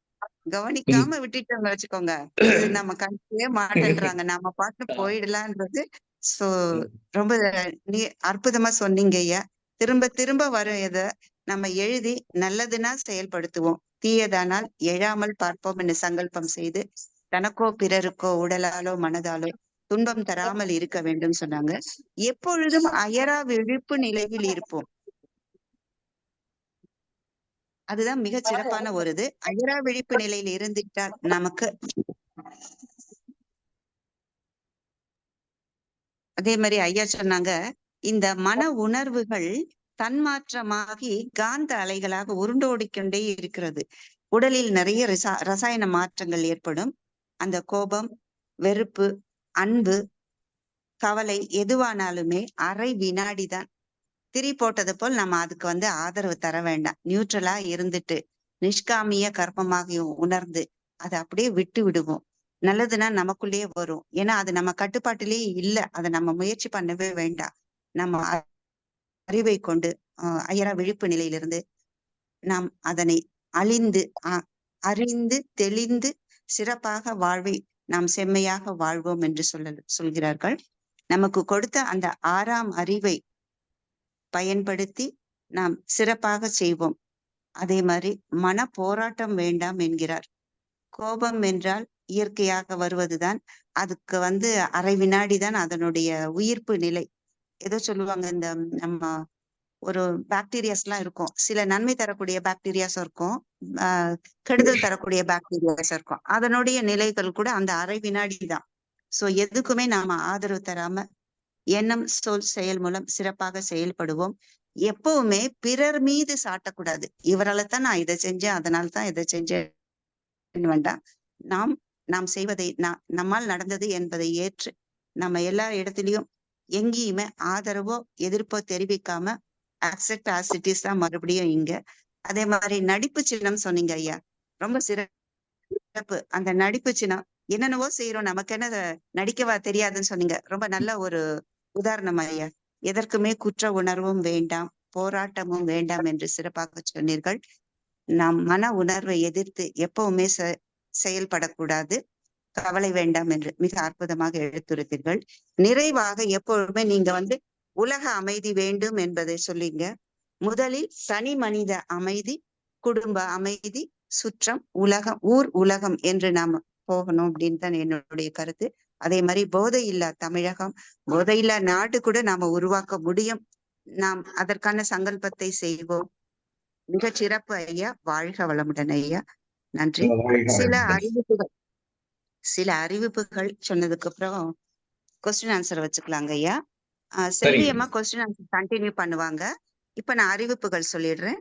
கவனிக்காம விட்டுட்டோம்னு வச்சுக்கோங்க, இது நம்ம கண்டுக்கவே மாட்டேன்றாங்க, நம்ம பாட்டு போயிடலான்றது. சோ ரொம்ப அற்புதமா சொன்னீங்க ஐயா. திரும்ப திரும்ப வரும் இத நம்ம எழுதி நல்லதுன்னா செயல்படுத்துவோம், தீயதானால் எழாமல் பார்ப்போம் என்று சங்கல்பம் செய்து தனக்கோ பிறருக்கோ உடலாலோ மனதாலோ துன்பம் தராமல் இருக்க வேண்டும் சொன்னாங்க. எப்பொழுதும் அயரா விழிப்பு நிலையில் இருப்போம். அதுதான் மிக சிறப்பான ஒரு இது. அயரா விழிப்பு நிலையில் இருந்துட்டால் நமக்கு அதே மாதிரி ஐயா சொன்னாங்க, இந்த மன உணர்வுகள் தன்மாற்றமாகி காந்த அலைகளாக உருண்டோடிக்கொண்டே இருக்கிறது. உடலில் நிறைய ரசாயன மாற்றங்கள் ஏற்படும். அந்த கோபம், வெறுப்பு, அன்பு, கவலை எதுவானாலுமே அரை வினாடிதான். திரி போட்டது போல் நம்ம அதுக்கு வந்து ஆதரவு தர வேண்டாம். நியூட்ரலா இருந்துட்டு நிஷ்காமிய கர்மமாக உணர்ந்து அதை அப்படியே விட்டு விடுவோம். நல்லதுன்னா நமக்குள்ளேயே வரும். ஏன்னா அது நம்ம கட்டுப்பாட்டிலேயே இல்லை. அதை நம்ம முயற்சி பண்ணவே வேண்டாம். நம்ம அறிவை கொண்டு அயரா விழிப்பு நிலையிலிருந்து நாம் அதனை அறிந்து தெளிந்து சிறப்பாக வாழ்வை நாம் செம்மையாக வாழ்வோம் என்று சொல்கிறார்கள். நமக்கு கொடுத்த அந்த 6ஆம் அறிவை பயன்படுத்தி நாம் சிறப்பாக செய்வோம். அதே மாதிரி மன போராட்டம் வேண்டாம் என்கிறார். கோபம் என்றால் இயற்கையாக வருவதுதான். அதுக்கு வந்து அரை வினாடி தான் அதனுடைய உயிர்ப்பு நிலை. ஏதோ சொல்லுவாங்க, இந்த நம்ம ஒரு பாக்டீரியாஸ் எல்லாம் இருக்கும், சில நன்மை தரக்கூடிய பாக்டீரியாஸ் இருக்கும், கெடுதல் தரக்கூடிய பாக்டீரியாஸ் இருக்கும். அதனுடைய நிலைகள் கூட அந்த அரை வினாடி தான். சோ எதுக்குமே நாம ஆதரவு தராம எண்ணம் சொல் செயல் மூலம் சிறப்பாக செயல்படுவோம். எப்பவுமே பிறர் மீது சாட்டக்கூடாது. இவரால தான் நான் இதை செஞ்சேன், அதனால தான் இதை செஞ்சேன் வேண்டாம். நாம் செய்வதை நம்மால் நடந்தது என்பதை ஏற்று நம்ம எல்லா இடத்துலயும் எங்கேயுமே ஆதரவோ எதிர்ப்போ தெரிவிக்காம அக்செப்ட் ஆஸ் இட் இஸ் தான் மறுபடியும் இங்க. அதே மாதிரி நடிப்பு சின்னம் சொன்னீங்க ஐயா, ரொம்ப சிறப்பு. அந்த நடிப்பு சின்னம் என்னென்னவோ செய்யறோம், நமக்கு என்ன நடிக்கவா தெரியாதுன்னு சொன்னீங்க. ரொம்ப நல்ல ஒரு உதாரணம் ஐயா. எதற்குமே குற்ற உணர்வும் வேண்டாம், போராட்டமும் வேண்டாம் என்று சிறப்பாக சொன்னீர்கள். நாம் மன உணர்வை எதிர்த்து எப்பவுமே செயல்படக்கூடாது, கவலை வேண்டாம் என்று மிக அற்புதமாக எடுத்துரைத்தீர்கள். நிறைவாக எப்பொழுதுமே நீங்க வந்து உலக அமைதி வேண்டும் என்பதை சொல்லிங்க. முதலில் தனி மனித அமைதி, குடும்ப அமைதி, சுற்றம், உலகம், ஊர் உலகம் என்று நாம போகணும் அப்படின்னு தான் என்னுடைய கருத்து. அதே மாதிரி போதை இல்லா தமிழகம், போதையில்லா நாடு கூட நாம உருவாக்க முடியும். நாம் அதற்கான சங்கல்பத்தை செய்வோம். மிக சிறப்பு ஐயா. வாழ்க வளமுடன் ஐயா. நன்றி. சில அறிவிப்புகள் சொன்னதுக்கு அப்புறம் கொஸ்டின் ஆன்சர் வச்சுக்கலாங்க ஐயா. செல்வி அம்மா கொஸ்டின் ஆன்சர் கண்டினியூ பண்ணுவாங்க. இப்ப நான் அறிவிப்புகள் சொல்லிடுறேன்.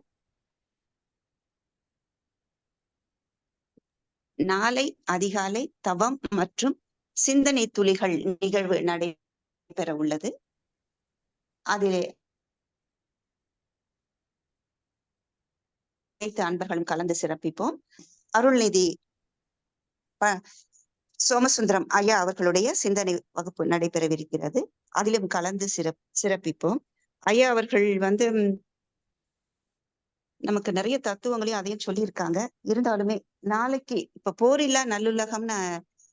நாளை அதிகாலை தவம் மற்றும் சிந்தனை துளிகள் நிகழ்வு நடைபெற உள்ளது. அதிலே அனைத்து அன்பர்களும் கலந்து சிறப்பிப்போம். அருள்நிதி சோமசுந்தரம் ஐயா அவர்களுடைய சிந்தனை வகுப்பு நடைபெறவிருக்கிறது. அதிலும் கலந்து சிறப்பிப்போம். ஐயா அவர்கள் நமக்கு நிறைய தத்துவங்களையும் அதையும் சொல்லியிருக்காங்க. இருந்தாலுமே நாளைக்கு இப்ப போரில்லா நல்லுலகம்னு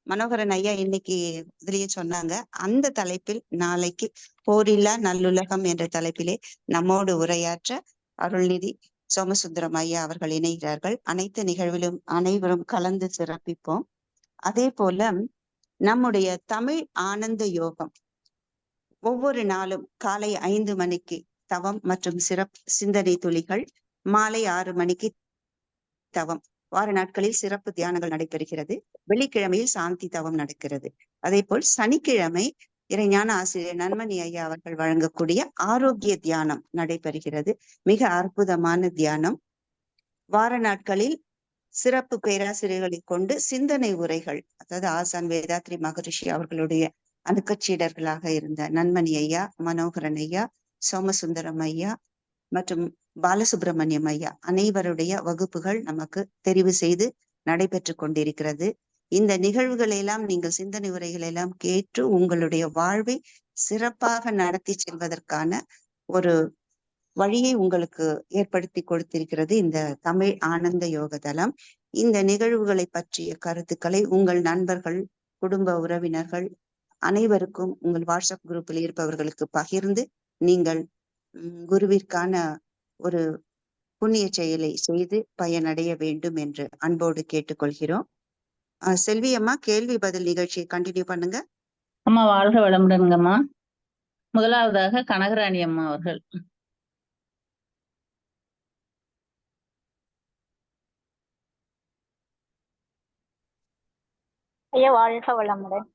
மனோகரன் ஐயா இன்னைக்கு இதுலயே சொன்னாங்க. அந்த தலைப்பில் நாளைக்கு போரில்லா நல்லுலகம் என்ற தலைப்பிலே நம்மோடு உரையாற்ற அருள்நிதி சோமசுந்தரம் ஐயா அவர்கள் இணைகிறார்கள். அனைத்து நிகழ்விலும் அனைவரும் கலந்து சிறப்பிப்போம். அதே போல நம்முடைய தமிழ் ஆனந்த யோகம் ஒவ்வொரு நாளும் காலை 5 மணிக்கு தவம் மற்றும் சிந்தனை துளிகள், மாலை 6 மணிக்கு தவம். வார நாட்களில் சிறப்பு தியானங்கள் நடைபெறுகிறது. வெள்ளிக்கிழமையில் சாந்தி தவம் நடக்கிறது. அதே போல் சனிக்கிழமை இறைஞான ஆசிரியர் நன்மணி ஐயா அவர்கள் வழங்கக்கூடிய ஆரோக்கிய தியானம் நடைபெறுகிறது. மிக அற்புதமான தியானம். வார நாட்களில் சிறப்பு பேராசிரியர்களை கொண்டு சிந்தனை உரைகள், அதாவது ஆசான் வேதாத்ரி மகரிஷி அவர்களுடைய அணுக்கச்சீடர்களாக இருந்த நன்மணி ஐயா, மனோகரன் ஐயா, சோமசுந்தரம் ஐயா மற்றும் பாலசுப்ரமணியம் ஐயா அனைவருடைய வகுப்புகள் நமக்கு தெரிவு செய்து நடைபெற்று கொண்டிருக்கிறது. இந்த நிகழ்வுகளை எல்லாம் நீங்கள் சிந்தனை உரைகளை எல்லாம் கேட்டு உங்களுடைய வாழ்வை சிறப்பாக நடத்தி செல்வதற்கான ஒரு வழியை உங்களுக்கு ஏற்படுத்தி கொடுத்திருக்கிறது இந்த தமிழ் ஆனந்த யோக தளம். இந்த நிகழ்வுகளை பற்றிய கருத்துக்களை உங்கள் நண்பர்கள், குடும்ப உறவினர்கள் அனைவருக்கும் உங்கள் வாட்ஸ்அப் குரூப்பில் இருப்பவர்களுக்கு பகிர்ந்து நீங்கள் குருவிற்கான ஒரு புண்ணிய செயலை செய்து பயனடைய வேண்டும் என்று அன்போடு கேட்டுக்கொள்கிறோம். செல்வி அம்மா, கேள்வி பதில் நிகழ்ச்சியை கண்டினியூ பண்ணுங்க. அம்மா வாழ்க வளமுடன்ங்கம்மா. முதலாவதாக கனகராணி அம்மா அவர்கள். ஐயா வாழ்க வளமுடன்.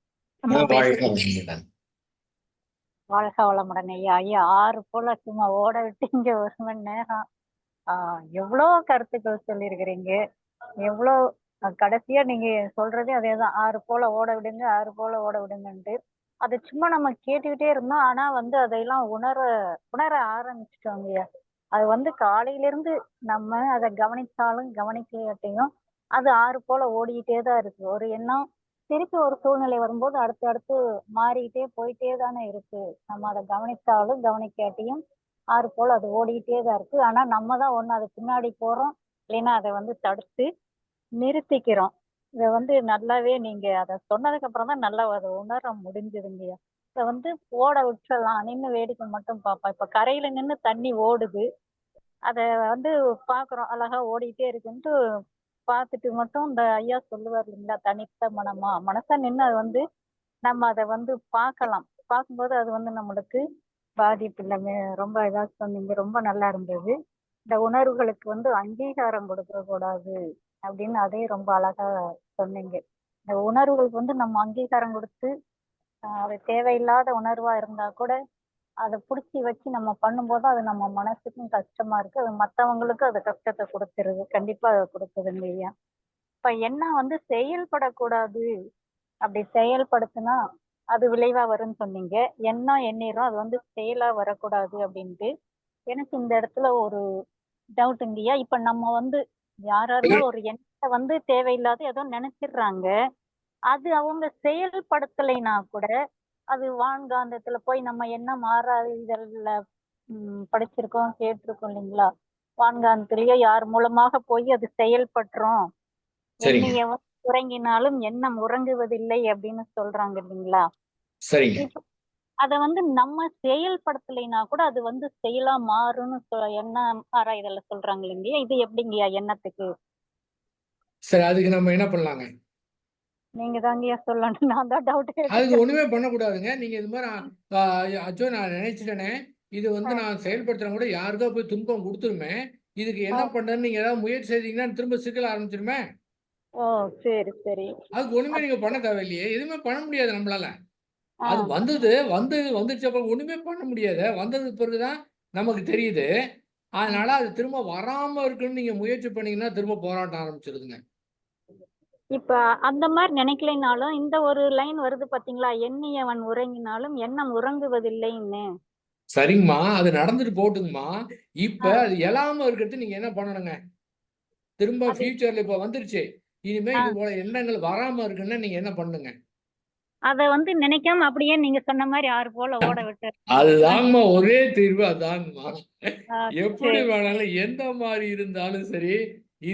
வாழ்க வளமுடன் ஐயா. ஐயா 6 போல சும்மா ஓட விட்டு இங்க 1 மணி நேரம் எவ்வளோ கருத்துக்கள் சொல்லியிருக்கிறீங்க. எவ்வளோ கடைசியா நீங்க சொல்றதே அதேதான், 6 போல ஓட விடுங்க, 6 போல ஓட விடுங்கன்ட்டு. அதை சும்மா நம்ம கேட்டுக்கிட்டே இருந்தோம். ஆனா அதையெல்லாம் உணர ஆரம்பிச்சிட்டோம் ஐயா. அது காலையில இருந்து நம்ம அதை கவனிச்சாலும் கவனிக்கையாட்டையும் அது 6 போல ஓடிக்கிட்டே தான் இருக்கு. ஒரு எண்ணம் திருப்பி ஒரு சூழ்நிலை வரும்போது அடுத்து மாறிக்கிட்டே போயிட்டே தானே இருக்கு. நம்ம அதை கவனித்தாலும் கவனிக்காட்டியும் 6 போல அது ஓடிக்கிட்டே தான் இருக்கு. ஆனா நம்ம தான் ஒண்ணு அது பின்னாடி போறோம், இல்லைன்னா அதை தடுத்து நிறுத்திக்கிறோம். இதை நல்லாவே நீங்க அதை சொன்னதுக்கு அப்புறம் தான் நல்லா அதை உணர முடிஞ்சுதுங்க. இதை ஓட விட்டுறலாம், நின்று வேடிக்கை மட்டும் பார்ப்போம். இப்ப கரையில நின்று தண்ணி ஓடுது, அதை பாக்குறோம் அழகா ஓடிட்டே இருக்குன்ட்டு பார்த்துட்டு மட்டும் இந்த ஐயா சொல்லுவார் இல்லைங்களா, தனித்த மனசா நின்று அது நம்ம அதை பார்க்கலாம். பார்க்கும்போது அது நம்மளுக்கு பாதிப்பு இல்லாம ரொம்ப இதாக சொன்னீங்க. ரொம்ப நல்லா இருந்தது. இந்த உணர்வுகளுக்கு அங்கீகாரம் கொடுக்க கூடாது அப்படின்னு அதையும் ரொம்ப அழகா சொன்னீங்க. இந்த உணர்வுகளுக்கு நம்ம அங்கீகாரம் கொடுத்து அது தேவையில்லாத உணர்வா இருந்தா கூட அதை பிடிச்சி வச்சு நம்ம பண்ணும்போது அது நம்ம மனசுக்கும் கஷ்டமா இருக்கு. அது மற்றவங்களுக்கும் அது கஷ்டத்தை கொடுத்துருது. கண்டிப்பா அதை கொடுக்குதுங்க ஐயா. இப்ப என்ன செயல்படக்கூடாது, அப்படி செயல்படுத்தினா அது விளைவா வரும்னு சொன்னீங்க. எண்ணம் எண்ணீரும் அது செயலா வரக்கூடாது அப்படின்ட்டு. எனக்கு இந்த இடத்துல ஒரு டவுட்டுங்கய்யா. இப்ப நம்ம யாராருன்னா ஒரு எண்ணத்தை தேவையில்லாத ஏதோ நினைச்சிடுறாங்க. அது அவங்க செயல்படுத்தலைன்னா கூட அது வான்காந்தத்துல போய் நம்ம என்ன மாறாது இதழ்ல படிச்சிருக்கோம், கேட்டிருக்கோம் இல்லைங்களா, வான்காந்தத்திலேயே யார் மூலமாக போய் அது செயல்பட்டுரும். எண்ணிய உறங்கினாலும் எண்ணம் உறங்குவதில்லை அப்படின்னு சொல்றாங்க இல்லைங்களா. அத நம்ம செயல்படுத்தலைன்னா கூட அது செயலா மாறும்னு எண்ணம் ஆராய்தல சொல்றாங்க இல்லைங்கய்யா. இது எப்படிங்கய்யா எண்ணத்துக்கு? சரி, அதுக்கு நம்ம என்ன பண்ணலாங்க? நீங்க தாங்கய்யா சொல்லணும். நான் தான் டவுட். அதுக்கு ஒண்ணுமே பண்ணக்கூடாதுங்க. நீங்க இது மாதிரி அச்சோ நான் நினைச்சிட்டேனே, இது நான் செயல்படுத்துறேன் கூட யாருக்கோ போய் துன்பம் கொடுத்துருமே, இதுக்கு என்ன பண்றேன்னு நீங்க ஏதாவது முயற்சி செய்தீங்கன்னா திரும்ப சிக்கல் ஆரம்பிச்சிருமே. ஓ சரி சரி. அதுக்கு ஒண்ணுமே நீங்க பண்ண தேவையில்லையே. எதுவுமே பண்ண முடியாது நம்மளால. அது வந்துருச்சு அப்புறம் ஒண்ணுமே பண்ண முடியாது. வந்ததுக்கு பிறகுதான் நமக்கு தெரியுது. அதனால அது திரும்ப வராம இருக்குன்னு நீங்க முயற்சி பண்ணீங்கன்னா திரும்ப போராட்டம் ஆரம்பிச்சிருதுங்க. இப்ப அந்த மாதிரி நினைக்கலைனாலும் இந்த ஒரு லைன் வருது பாத்தீங்களா, எண்ணியவன் உறங்கினாலும் எண்ணம் உறங்குவதில்லைன்னு. சரிங்கம்மா, அது நடந்துட்டு போட்டுங்கம்மா. இப்ப அது எழாம இருக்கிறது நீங்க என்ன பண்ணணுங்க? திரும்ப ஃபியூச்சர்ல இப்ப வந்துருச்சு. இனிமே ஆ. இது போல எண்ணங்கள் வராம இருக்குன்னா நீங்க என்ன பண்ணுங்க? அத வந்து நினைக்காம அப்படியே நீங்க சொன்ன மாரி ஆறு போல ஓட விட்டு. அதுதாங்கம்மா ஒரே தீர்வு அதாங்கம்மா. ஆ, எப்படி சரி. வேணாலும் எந்த மாரி இருந்தாலும் சரி,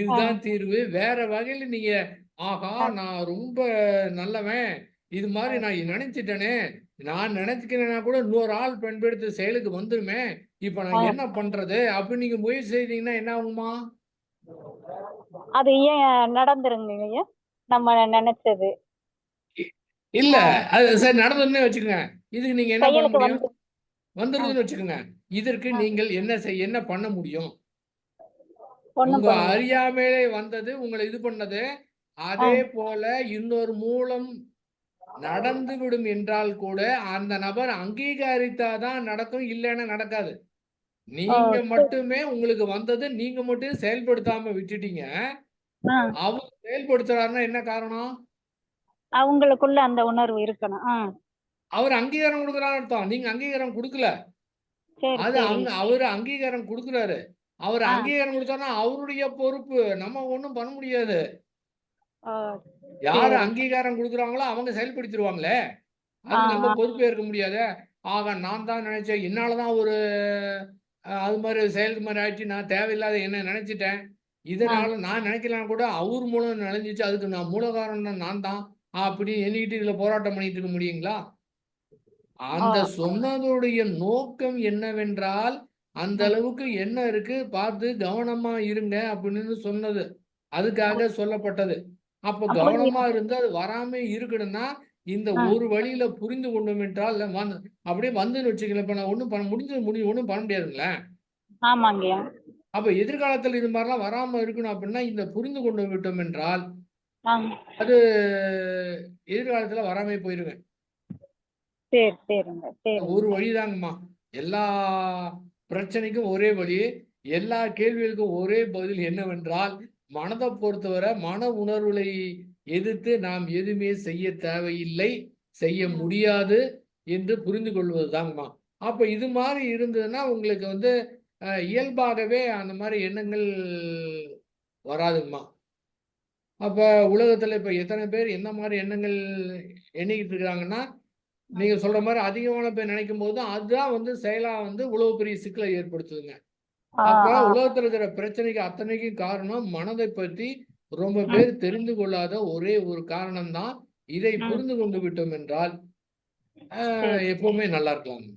ஆ, இதுதான் தீர்வு. வேற வகையில நீங்க, ஆஹா! ஆ, நான் ரொம்ப நல்லவன். இது ஆ, மாரி நான் நெனச்சுட்டேனே! நான் நெனச்சுக்கிறேன்னா கூட இன்னொரு ஆள் பயன்படுத்தி செயலுக்கு வந்துருமே! இப்ப ஆ. நான் என்ன பண்றது? அப்படின்னு நீங்க முயற்சி செய்தீங்கன்னா என்ன ஆகும்மா? அது ஏன் நடந்துருங்க ஐயா? நம்ம நெனைச்சது. இ இல்ல. ஆ, அது சரி நடந்ததுன்னே வச்சுக்கங்க. இதுக்கு நீங்க என்ன பண்ண செயலுக்கு முடியும்? வந்து ஆ, வந்துருதுன்னு வச்சுக்கங்க. இதற்கு ஆ. நீங்கள் என்ன பண்ண முடியும்? ஒண்ணும் உங்க பண்ண முடியாது. அறியாமையிலே வந்தது, உங்கள இது பண்ணது. ஆ, அதே போல இன்னொரு மூலம் நடந்துவிடும் என்றால் கூட, அந்த நபர் அங்கீகரித்தா தான் நடக்கும், இல்லன்னா நடக்காது. ஓ! நீங்க சரி. மட்டுமே உங்களுக்கு வந்தது, நீங்க மட்டும் செயல்படுத்தாம விட்டுட்டீங்க. ஆ. அவர் செயல்படுத்துறாருன்னா என்ன காரணம்? அவங்களுக்குள்ள அந்த உணர்வு இருக்கணும். ஆ. அவர் அங்கீகாரம் குடுக்குறாருன்னு அர்த்தம். நீங்க அங்கீகாரம் குடுக்கல. சரி, அது சரிங்க. அவரு அங்கீகாரம் குடுக்குறாரு. அவரு ஆ. அங்கீகாரம் குடுத்தாருன்னா அவருடைய பொறுப்பு. நம்ம ஒண்ணும் பண்ண முடியாது. ஓ! யாரு சரிங்க. அங்கீகாரம் குடுக்குறாங்களோ அவங்க செயல்படுத்திருவாங்களே! ஆ, அதுக்கு நம்ம ஆ, பொறுப்பேற்க முடியாதே! ஆக நான் தான் நெனச்சேன். என்னால தான் ஒரு அது மாரி செயல் மாரி ஆயிடுச்சு. நான் தேவையில்லாத என்ன நெனச்சுட்டேன். ஆ. இதனால நான் நெனைக்கலனா கூட அவர் மூலம் நெனஞ்சுச்சு. அதுக்கு நான் மூல காரணம் நான் தான். அப்படின்னு எண்ணிக்கிட்டு இதுல போராட்டம் பண்ணிட்டு இருக்க முடியுங்களா? ஓ! அந்த சொன்னதுடைய நோக்கம் என்னவென்றால், அந்த ம். அளவுக்கு என்ன இருக்கு பார்த்து கவனமா இருங்க அப்படின்னு சொன்னது. அதுக்காக சொல்லப்பட்டது. அப்ப அப்படி கவனமா இருந்து அது வராம இருக்கணும்னா, இந்த ஆ. ஒரு வழியில புரிந்து கொண்டோம் என்றால், அப்படியே வந்துன்னு வச்சுக்கங்களேன். இப்ப நான் ஒண்ணும் பண்ண ஒண்ணும் பண்ண முடியாதுங்களே. ஆமாங்கய்யா. அப்ப எதிர்காலத்துல இது மாரிலாம் வராம இருக்கணும் அப்படின்னா, இந்த புரிந்து கொண்டு விட்டோம் என்றால், ஆ. அது எதிர்காலத்துல வராமயே போயிருங்க. சரி, சரிங்க. ஒரு சரிங்க. வழிதாங்கம்மா. எல்லா பிரச்சனைக்கும் ஒரே வழி. எல்லா கேள்விகளுக்கும் ஒரே பதில் என்னவென்றால், மனத பொறுத்தவரை மன உணர்வுகளை எதிர்த்து நாம் எதுவுமே செய்ய தேவையில்லை, செய்ய ம். முடியாது என்று புரிந்து கொள்வது தாங்கம்மா. அப்ப இது மாரி இருந்ததுன்னா, உங்களுக்கு வந்து இயல்பாகவே அந்த மாரி எண்ணங்கள் வராதுங்கம்மா. அப்ப உலகத்துல இப்ப எத்தன பேர் என்ன மாரி எண்ணங்கள் எண்ணிக்கிட்டு இருக்கிறாங்கன்னா, ம். நீங்க சொல்ற மாரி அதிகமான பேர் நினைக்கும்போது, அதுதான் வந்து செயலா வந்து இவ்வளவு பெரிய சிக்கலை ஏற்படுத்துதுங்க. ஆ, அப்ப ஆ. உலகத்துல இருக்கிற பிரச்சனைக்கு அத்தனைக்கும் காரணம் மனதைப் பற்றி ரொம்ப ம். பேர் தெரிந்து கொள்ளாத ஒரே ஒரு காரணம் தான். இதை ம். புரிந்து கொண்டு விட்டோம் என்றால், சரி. எப்பவுமே நல்லா இருக்கலாங்க.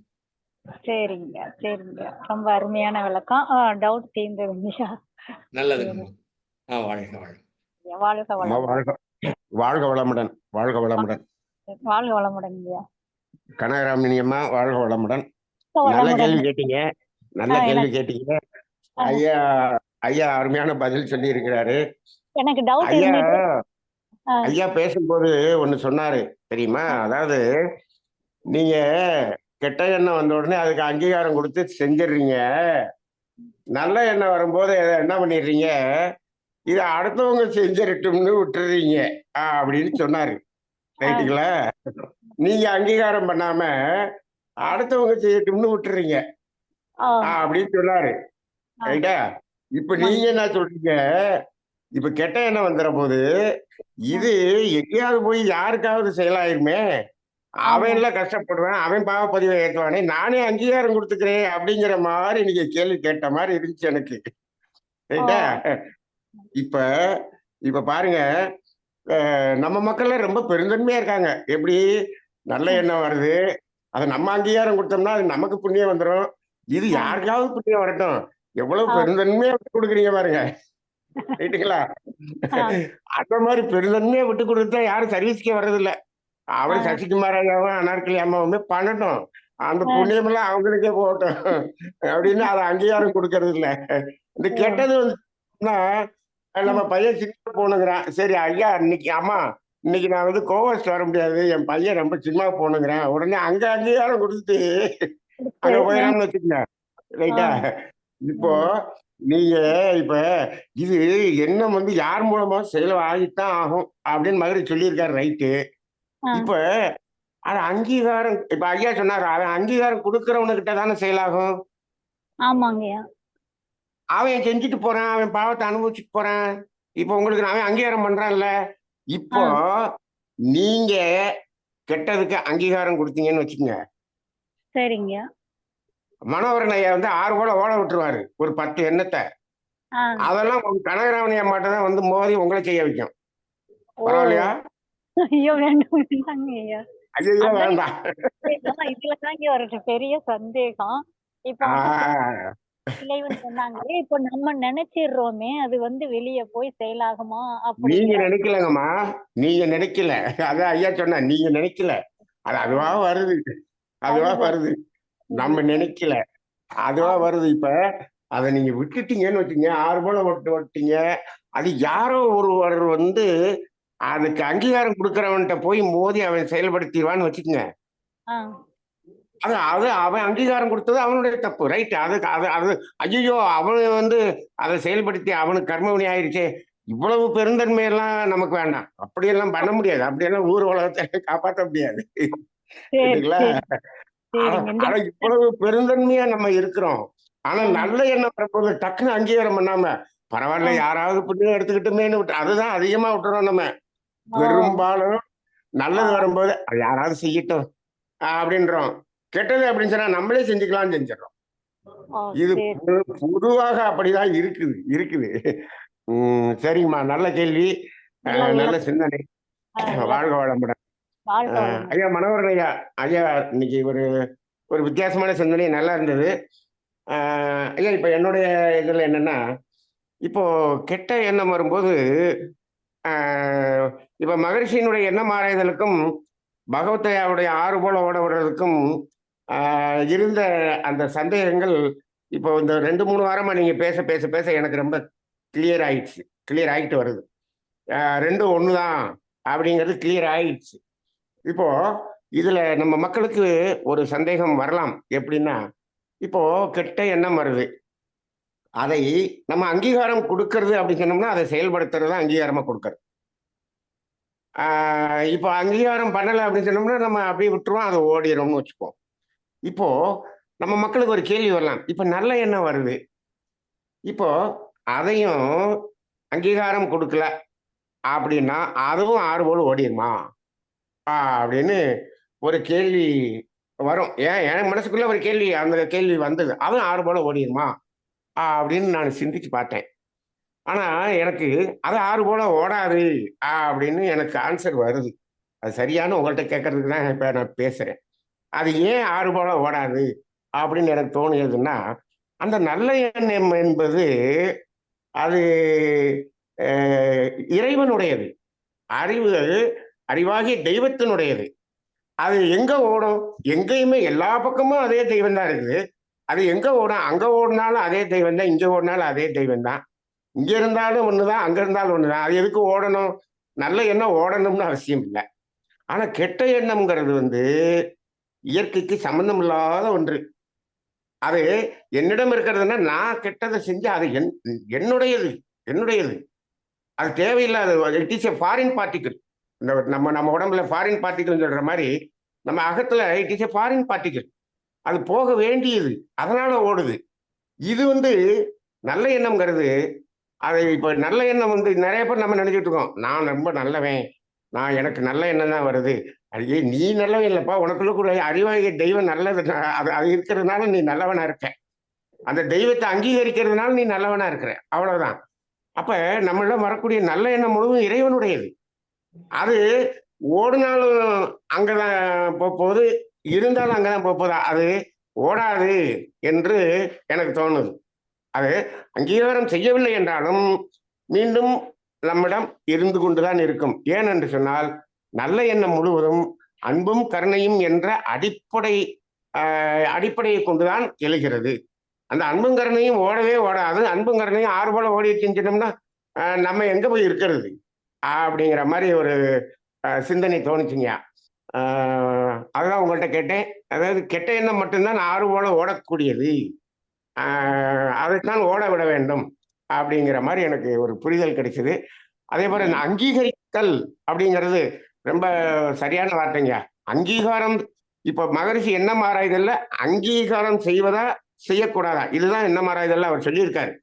சரிங்க, சரிங்க. ரொம்ப அருமையான விளக்கம். டவுட் தீர்ந்ததுங்கய்யா. சரி. நல்லதுங்கம்மா. வாழ்க வாழ்க. வாழ்க அம்மா வளமுடன். வாழ்க வாழ்க வளமுடன். வாழ்க வளமுடன். வாழ்க வளமுடன்ங்கய்யா. கனகராமினி அம்மா வாழ்க வளமுடன். நல்ல வளமுடன். கேள்வி கேட்டீங்க. நல்ல கேள்வி எனக்கு கேட்டீங்க. அ ஐயா ஐயா அருமையான பதில் சொல்லியிருக்கிறாரு. எனக்கு டவுட் ஐயா இருந்துட்டே அ, ஐயா பேசும்போது ஒண்ணு சொன்னாரு தெரியுமா? அ, அதாவது நீங்க கெட்ட எண்ணம் வந்த உடனே அதுக்கு அங்கீகாரம் குடுத்து செஞ்சுடுறீங்க. நல்ல எண்ணம் வரும்போது என்ன பண்ணிடுறீங்க, இத அடுத்தவங்க செஞ்சிரட்டும்னு விட்டுர்றீங்க. அப்படின்னு சொன்னாரு. அ, ரைட்டுங்களா? நீங்க அங்கீகாரம் பண்ணாம, அடுத்தவங்க செய்யட்டும்னு விட்டுர்றீங்க. ஆ, அப்படின்னு சொன்னாரு. ஆ, ரைட்டா? இப்ப ஆமாங்க. நீங்க என்ன சொல்றீங்க? இப்ப கெட்ட எண்ணம் வந்துறபோது, அ, இது எங்கேயாவது போய் யாருக்காவது செயலாயிருமே! ஆமா. அவன்ல கஷ்டப்படுவான். அவன் பாவப்பதிவ ஏத்துவானே! நானே அங்கீகாரம் குடுத்துக்கிறேன் அப்படிங்கிற மாரி நீங்க கேள்வி கேட்ட மாரி இருந்துச்சு எனக்கு. ஆ, ரைட்டா? இப்ப இப்ப பாருங்க, நம்ம மக்கள்லாம் ரொம்ப பெருந்தன்மையா இருக்காங்க. எப்படி? நல்ல ம், எண்ணம் வருது. அத நம்ம அங்கீகாரம் குடுத்தோம்னா, அது நமக்கு புண்ணியம் வந்துரும். இது ஆ, யாருக்காவது புண்ணியம் வரட்டும். எவ்வளவு ஆ, பெருந்தன்மையா விட்டுக் குடுக்குறீங்க பாருங்க. ரைட்டுங்களா? ஆ, அந்த மாரி பெருந்தன்மையா விட்டுக் குடுத்தா யாரும் சர்வீஸ்க்கே வர்றதில்ல. அவரு ஆ, சசிகுமார் ஐயாவும், அனார்கலி அம்மாவுமே பண்ணட்டும். அந்த ஆ, புண்ணியமெல்லாம் அவங்களுக்கே போகட்டும். அப்படின்னு அத அங்கீகாரம் குடுக்கறது இல்ல. இந்த ஓ! கெட்டது வந்துச்சுன்னா, நம்ம ம், பையன் சினிமா போணுங்கிறான். சரி ஐயா இன்னைக்கு அம்மா, இன்னைக்கு நான் வந்து கோவஸ்ட் வர முடியாது. என் பையன் ரொம்ப சினிமா போணுங்கிறான். உடனே அங்க அங்கீகாரம் குடுத்துட்டு, குடுத்து அங்க போயிறான்னு வச்சுக்கங்க. ஆ, ரைட்டா? இப்போ ம், நீங்க இப்ப இது எண்ணம் வந்து யார் மூலமா செயல் ஆகித்தான் ஆகும் அப்படின்னு மதுரை சொல்லியிருக்காரு ரைட்டு. ஆ, இப்ப அது அங்கீகாரம் இப்ப ஐயா சொன்னாரு, அவன் அங்கீகாரம் குடுக்கிறவனுகிட்ட தானே செயலாகும். ஆமாங்கய்யா. அவன் செஞ்சுட்டு போறான், அவன் பாவத்த அனுபவிச்சுட்டு போறான். இப்போ உங்களுக்கு நான் அங்கீகாரம் பண்றேன்ல. இப்போ நீங்க கெட்டதுக்கு அங்கீகாரம் கொடுத்தீங்கன்னு வச்சுக்கோங்க, சரிங்க. மனோகரன் ஐயா வந்து 6 போல ஓட விட்டுருவாரு ஒரு 10 எண்ணத்தை. ஆ. அதெல்லாம் உங்க கனகராமணி அம்மாட்ட தான் வந்து மோதி உங்களை செய்ய வைக்கும். ஓ! பரவாயில்லையா? ஐயோ! வேண்டாம் வேண்டாங்க ஐயா. ஐயோ அதான் வேண்டாம். இதுல தாங்க ஒரு பெரிய சந்தேகம். இப்ப அம்மா ஆஹ் இறைவன் சொன்னாங்களே, இப்ப நம்ம நினைச்சிடுறோமே, அது வந்து வெளிய போய் செயலாகுமா? நீங்க அப்படிங்கிற நினைக்கலங்கம்மா, நீங்க நினைக்கல. அதான் ஐயா சொன்ன, நீங்க நினைக்கல. அது அதுவா வருது, அதுவா அதுதான். வருது. நம்ம நினைக்கல, அதுவா வருது. இப்ப அதை நீங்க விட்டுட்டீங்கன்னு வச்சீங்க, 6 போல விட்டீங்க. அது யாரோ ஒருவர் வந்து அதுக்கு அங்கீகாரம் கொடுக்கறவன்கிட்ட போய் மோதி அவன் செயல்படுத்திடுவான்னு வச்சுக்கோங்க. ஆ. அது அது அவன் அங்கீகாரம் கொடுத்தது அவனுடைய தப்பு, ரைட். அதுக்கு அது அது ஐயோ அவன் வந்து அதை செயல்படுத்தி அவனுக்கு கர்மவினி ஆயிடுச்சே. இவ்வளவு பெருந்தன்மையெல்லாம் நமக்கு வேண்டாம். அப்படியெல்லாம் பண்ண முடியாது. அப்படியெல்லாம் ஊர் உலகத்தை காப்பாற்ற முடியாது. சரி, சரிங்களா? சரி, சரிங்க. இந்த ஆனா இவ்வளவு பெருந்தன்மையா நம்ம இருக்கிறோம். ஆனா நல்ல எண்ணம் வரும்போது டக்குன்னு அங்கீகாரம் பண்ணாம பரவாயில்ல யாராவது புண்ணியம் எடுத்துக்கிட்டுமேன்னு விட்டு அதுதான் அதிகமா விட்டுறோம் நம்ம. பெரும்பாலும் நல்லது வரும்போது அது யாராவது செய்யட்டும் அப்படின்றோம். கெட்டது அப்படின்னு சொன்னா நம்மளே செஞ்சுக்கலாம்னு செஞ்சிடறோம். ஓ, இது சரி. பொதுவாக அப்படிதான் இருக்குது. சரிங்கம்மா, நல்ல கேள்வி, நல்ல நல்ல விளக்கம். சிந்தனை. வாழ்க வளமுடன். வாழ்க வளமுடன். ஐயா மனோகரன் ஐயா, ஐயா இன்னைக்கு ஒரு ஒரு வித்தியாசமான சிந்தனை நல்லா இருந்தது. ஐயா இப்ப என்னுடைய இதுல என்னன்னா, இப்போ கெட்ட எண்ணம் வரும்போது இப்ப மகரிஷியினுடைய எண்ணம் ஆராய்தலுக்கும் பகவத்தையாவுடைய 6 போல ஓட விடுறதுக்கும் இருந்த அந்த சந்தேகங்கள் இப்போ இந்த 2-3 வாரமா நீங்க பேச பேச பேச எனக்கு ரொம்ப கிளியர் ஆயிடுச்சு, கிளியர் ஆகிட்டு வருது. ரெண்டும் ஒண்ணுதான் அப்படிங்கிறது கிளியர் ஆயிடுச்சு. இப்போ இதுல நம்ம மக்களுக்கு ஒரு சந்தேகம் வரலாம். எப்படின்னா, இப்போ கெட்ட எண்ணம் வருது, அதை நம்ம அங்கீகாரம் கொடுக்கறது அப்படின்னு சொன்னோம்னா அதை செயல்படுத்துறது தான் அங்கீகாரமா கொடுக்கறது. இப்போ அங்கீகாரம் பண்ணலை அப்படின்னு சொன்னோம்னா நம்ம அப்படியே விட்டுருவோம், அதை ஓடிடும்னு வச்சுப்போம். இப்போ நம்ம மக்களுக்கு ஒரு கேள்வி வரலாம், இப்ப நல்ல எண்ணம் வருது, இப்போ அதையும் அங்கீகாரம் கொடுக்கல அப்படின்னா அதுவும் 6 போல ஓடிடுமா அப்படின்னு ஒரு கேள்வி வரும். என் மனசுக்குள்ள ஒரு கேள்வி, அந்த கேள்வி வந்தது, அதுவும் 6 போல ஓடிடுமா அப்படின்னு நான் சிந்திச்சு பார்த்தேன். ஆனா எனக்கு அது 6 போல ஓடாது அப்படின்னு எனக்கு ஆன்சர் வருது. அது சரியான உங்கள்கிட்ட கேட்கறதுக்கு தான் இப்ப நான் பேசுறேன். அது ஏன் 6 போல ஓடாது அப்படின்னு எனக்கு தோணுதுன்னா, அந்த நல்ல எண்ணம் என்பது அது இறைவனுடையது, அறிவு அறிவாகிய தெய்வத்தினுடையது. அது எங்க ஓடும்? எங்கேயுமே எல்லா பக்கமும் அதே தெய்வம் தான் இருக்குது. அது எங்க ஓடும்? அங்க ஓடினாலும் அதே தெய்வம் தான், இங்க ஓடினாலும் அதே தெய்வம் தான். இங்க இருந்தாலும் ஒண்ணுதான், அங்க இருந்தாலும் ஒண்ணுதான். அது எதுக்கு ஓடணும்? நல்ல எண்ணம் ஓடணும்னு அவசியம் இல்லை. ஆனா கெட்ட எண்ணம்ங்கிறது வந்து இயற்கைக்கு சம்பந்தம் இல்லாத ஒன்று. அது என்னிடம் இருக்கிறதுன்னா நான் கெட்டதை செஞ்சு அது என்னுடையது, என்னுடையது. அது தேவையில்லாத, it is a foreign particle. இந்த நம்ம நம்ம உடம்புல ஃபாரின் பார்ட்டிகிள் சொல்ற மாதிரி நம்ம அகத்துல it is a foreign particle. அது போக வேண்டியது, அதனால ஓடுது. இது வந்து நல்ல எண்ணம்ங்கிறது, அது இப்ப நல்ல எண்ணம் வந்து நிறைய பேர் நம்ம நினைச்சிட்டு இருக்கோம், நான் ரொம்ப நல்லவன், நான் எனக்கு நல்ல எண்ணம் தான் வருது. ஐயே நீ நல்லவன் இல்லப்பா, உனக்குள்ள கூட அறிவாகிய தெய்வம் நல்லது, அது அது இருக்கிறதுனால நீ நல்லவனா இருக்க. அந்த தெய்வத்தை அங்கீகரிக்கிறதுனால நீ நல்லவனா இருக்கிற, அவ்வளவுதான். அப்ப நம்மள வரக்கூடிய நல்ல எண்ணம் முழுவதும் இறைவனுடையது. அது ஓடினாலும் அங்கதான் போகுது, இருந்தாலும் அங்கதான் போகுதா, அது ஓடாது என்று எனக்கு தோணுது. அது அங்கீகாரம் செய்யவில்லை என்றாலும் மீண்டும் நம்மிடம் இருந்து கொண்டுதான் இருக்கும். ஏன் என்று சொன்னால் நல்ல எண்ணம் முழுவதும் அன்பும் கருணையும் என்ற அடிப்படையை கொண்டுதான் எழுகிறது. அந்த அன்பும் கருணையும் ஓடவே ஓடாது. அன்பும் கருணையும் 6 போல ஓடி செஞ்சிட்டோம்னா நம்ம எங்க போய் இருக்கிறது அப்படிங்கிற மாதிரி ஒரு சிந்தனை தோணுச்சுங்க. அதுதான் உங்கள்கிட்ட கேட்டேன். அதாவது கெட்ட எண்ணம் மட்டும்தான் 6 போல ஓடக்கூடியது, அதைத்தான் ஓட விட வேண்டும் அப்படிங்கிற மாதிரி எனக்கு ஒரு புரிதல் கிடைச்சது. அதே போல இந்த அங்கீகரித்தல் அப்படிங்கிறது ரொம்ப சரியான வார்த்தைங்க. அங்கீகாரம், இப்ப மகரிஷி எண்ணம் ஆராய்தல்ல அங்கீகாரம் செய்வதா செய்யக்கூடாதா, இதுதான் எண்ணம் ஆராய்தல்ல அவர் சொல்லியிருக்காரு.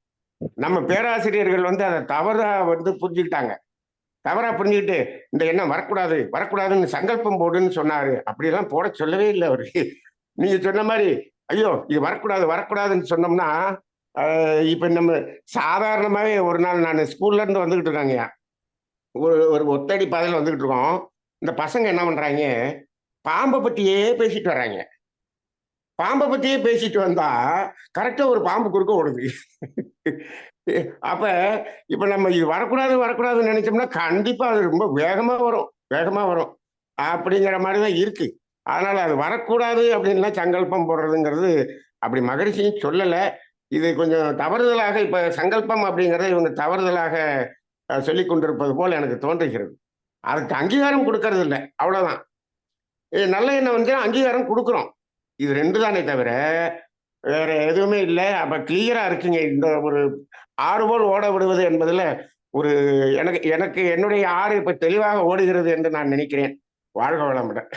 நம்ம பேராசிரியர்கள் வந்து அதை தவறா வந்து புரிஞ்சுக்கிட்டாங்க. தவறா புரிஞ்சுக்கிட்டு இந்த எண்ணம் வரக்கூடாது வரக்கூடாதுன்னு சங்கல்பம் போடுன்னு சொன்னாரு. அப்படியெல்லாம் போட சொல்லவே இல்லை அவரு. நீங்க சொன்ன மாதிரி ஐயோ இது வரக்கூடாது வரக்கூடாதுன்னு சொன்னோம்னா இப்ப நம்ம சாதாரணமாவே ஒரு நாள் நான் ஸ்கூல்ல இருந்து வந்துகிட்டு இருக்காங்கய்யா. ஒரு ஒரு ஒத்தடி பாதையில வந்துகிட்டு இருக்கோம். இந்த பசங்க என்ன பண்றாங்க, பாம்பை பத்தியே பேசிட்டு வர்றாங்க. பாம்பை பத்தியே பேசிட்டு வந்தா கரெக்டா ஒரு பாம்பு குறுக்க ஓடுது. அப்ப இப்ப நம்ம இது வரக்கூடாது வரக்கூடாதுன்னு நினைச்சோம்னா கண்டிப்பா அது ரொம்ப வேகமா வரும் வேகமா வரும் அப்படிங்கிற மாதிரிதான் இருக்கு. அதனால அது வரக்கூடாது அப்படின்லாம் சங்கல்பம் போடுறதுங்கிறது அப்படி மகரிஷியும் சொல்லல. இது கொஞ்சம் தவறுதலாக இப்ப சங்கல்பம் அப்படிங்கறத இவங்க தவறுதலாக சொல்லிக் கொண்டிருப்பது போல் எனக்கு தோன்றுகிறது. அதுக்கு அங்கீகாரம் கொடுக்கறது இல்லை, அவ்வளவுதான். நல்ல எண்ணம் வந்து அங்கீகாரம் கொடுக்குறோம். இது 2 தானே தவிர வேற எதுவுமே இல்லை. அப்ப கிளியரா இருக்குங்க. இந்த ஒரு 6 போல் ஓட விடுவது என்பதுல ஒரு எனக்கு எனக்கு என்னுடைய 6 இப்ப தெளிவாக ஓடுகிறது என்று நான் நினைக்கிறேன். வாழ்க வளமுடன்.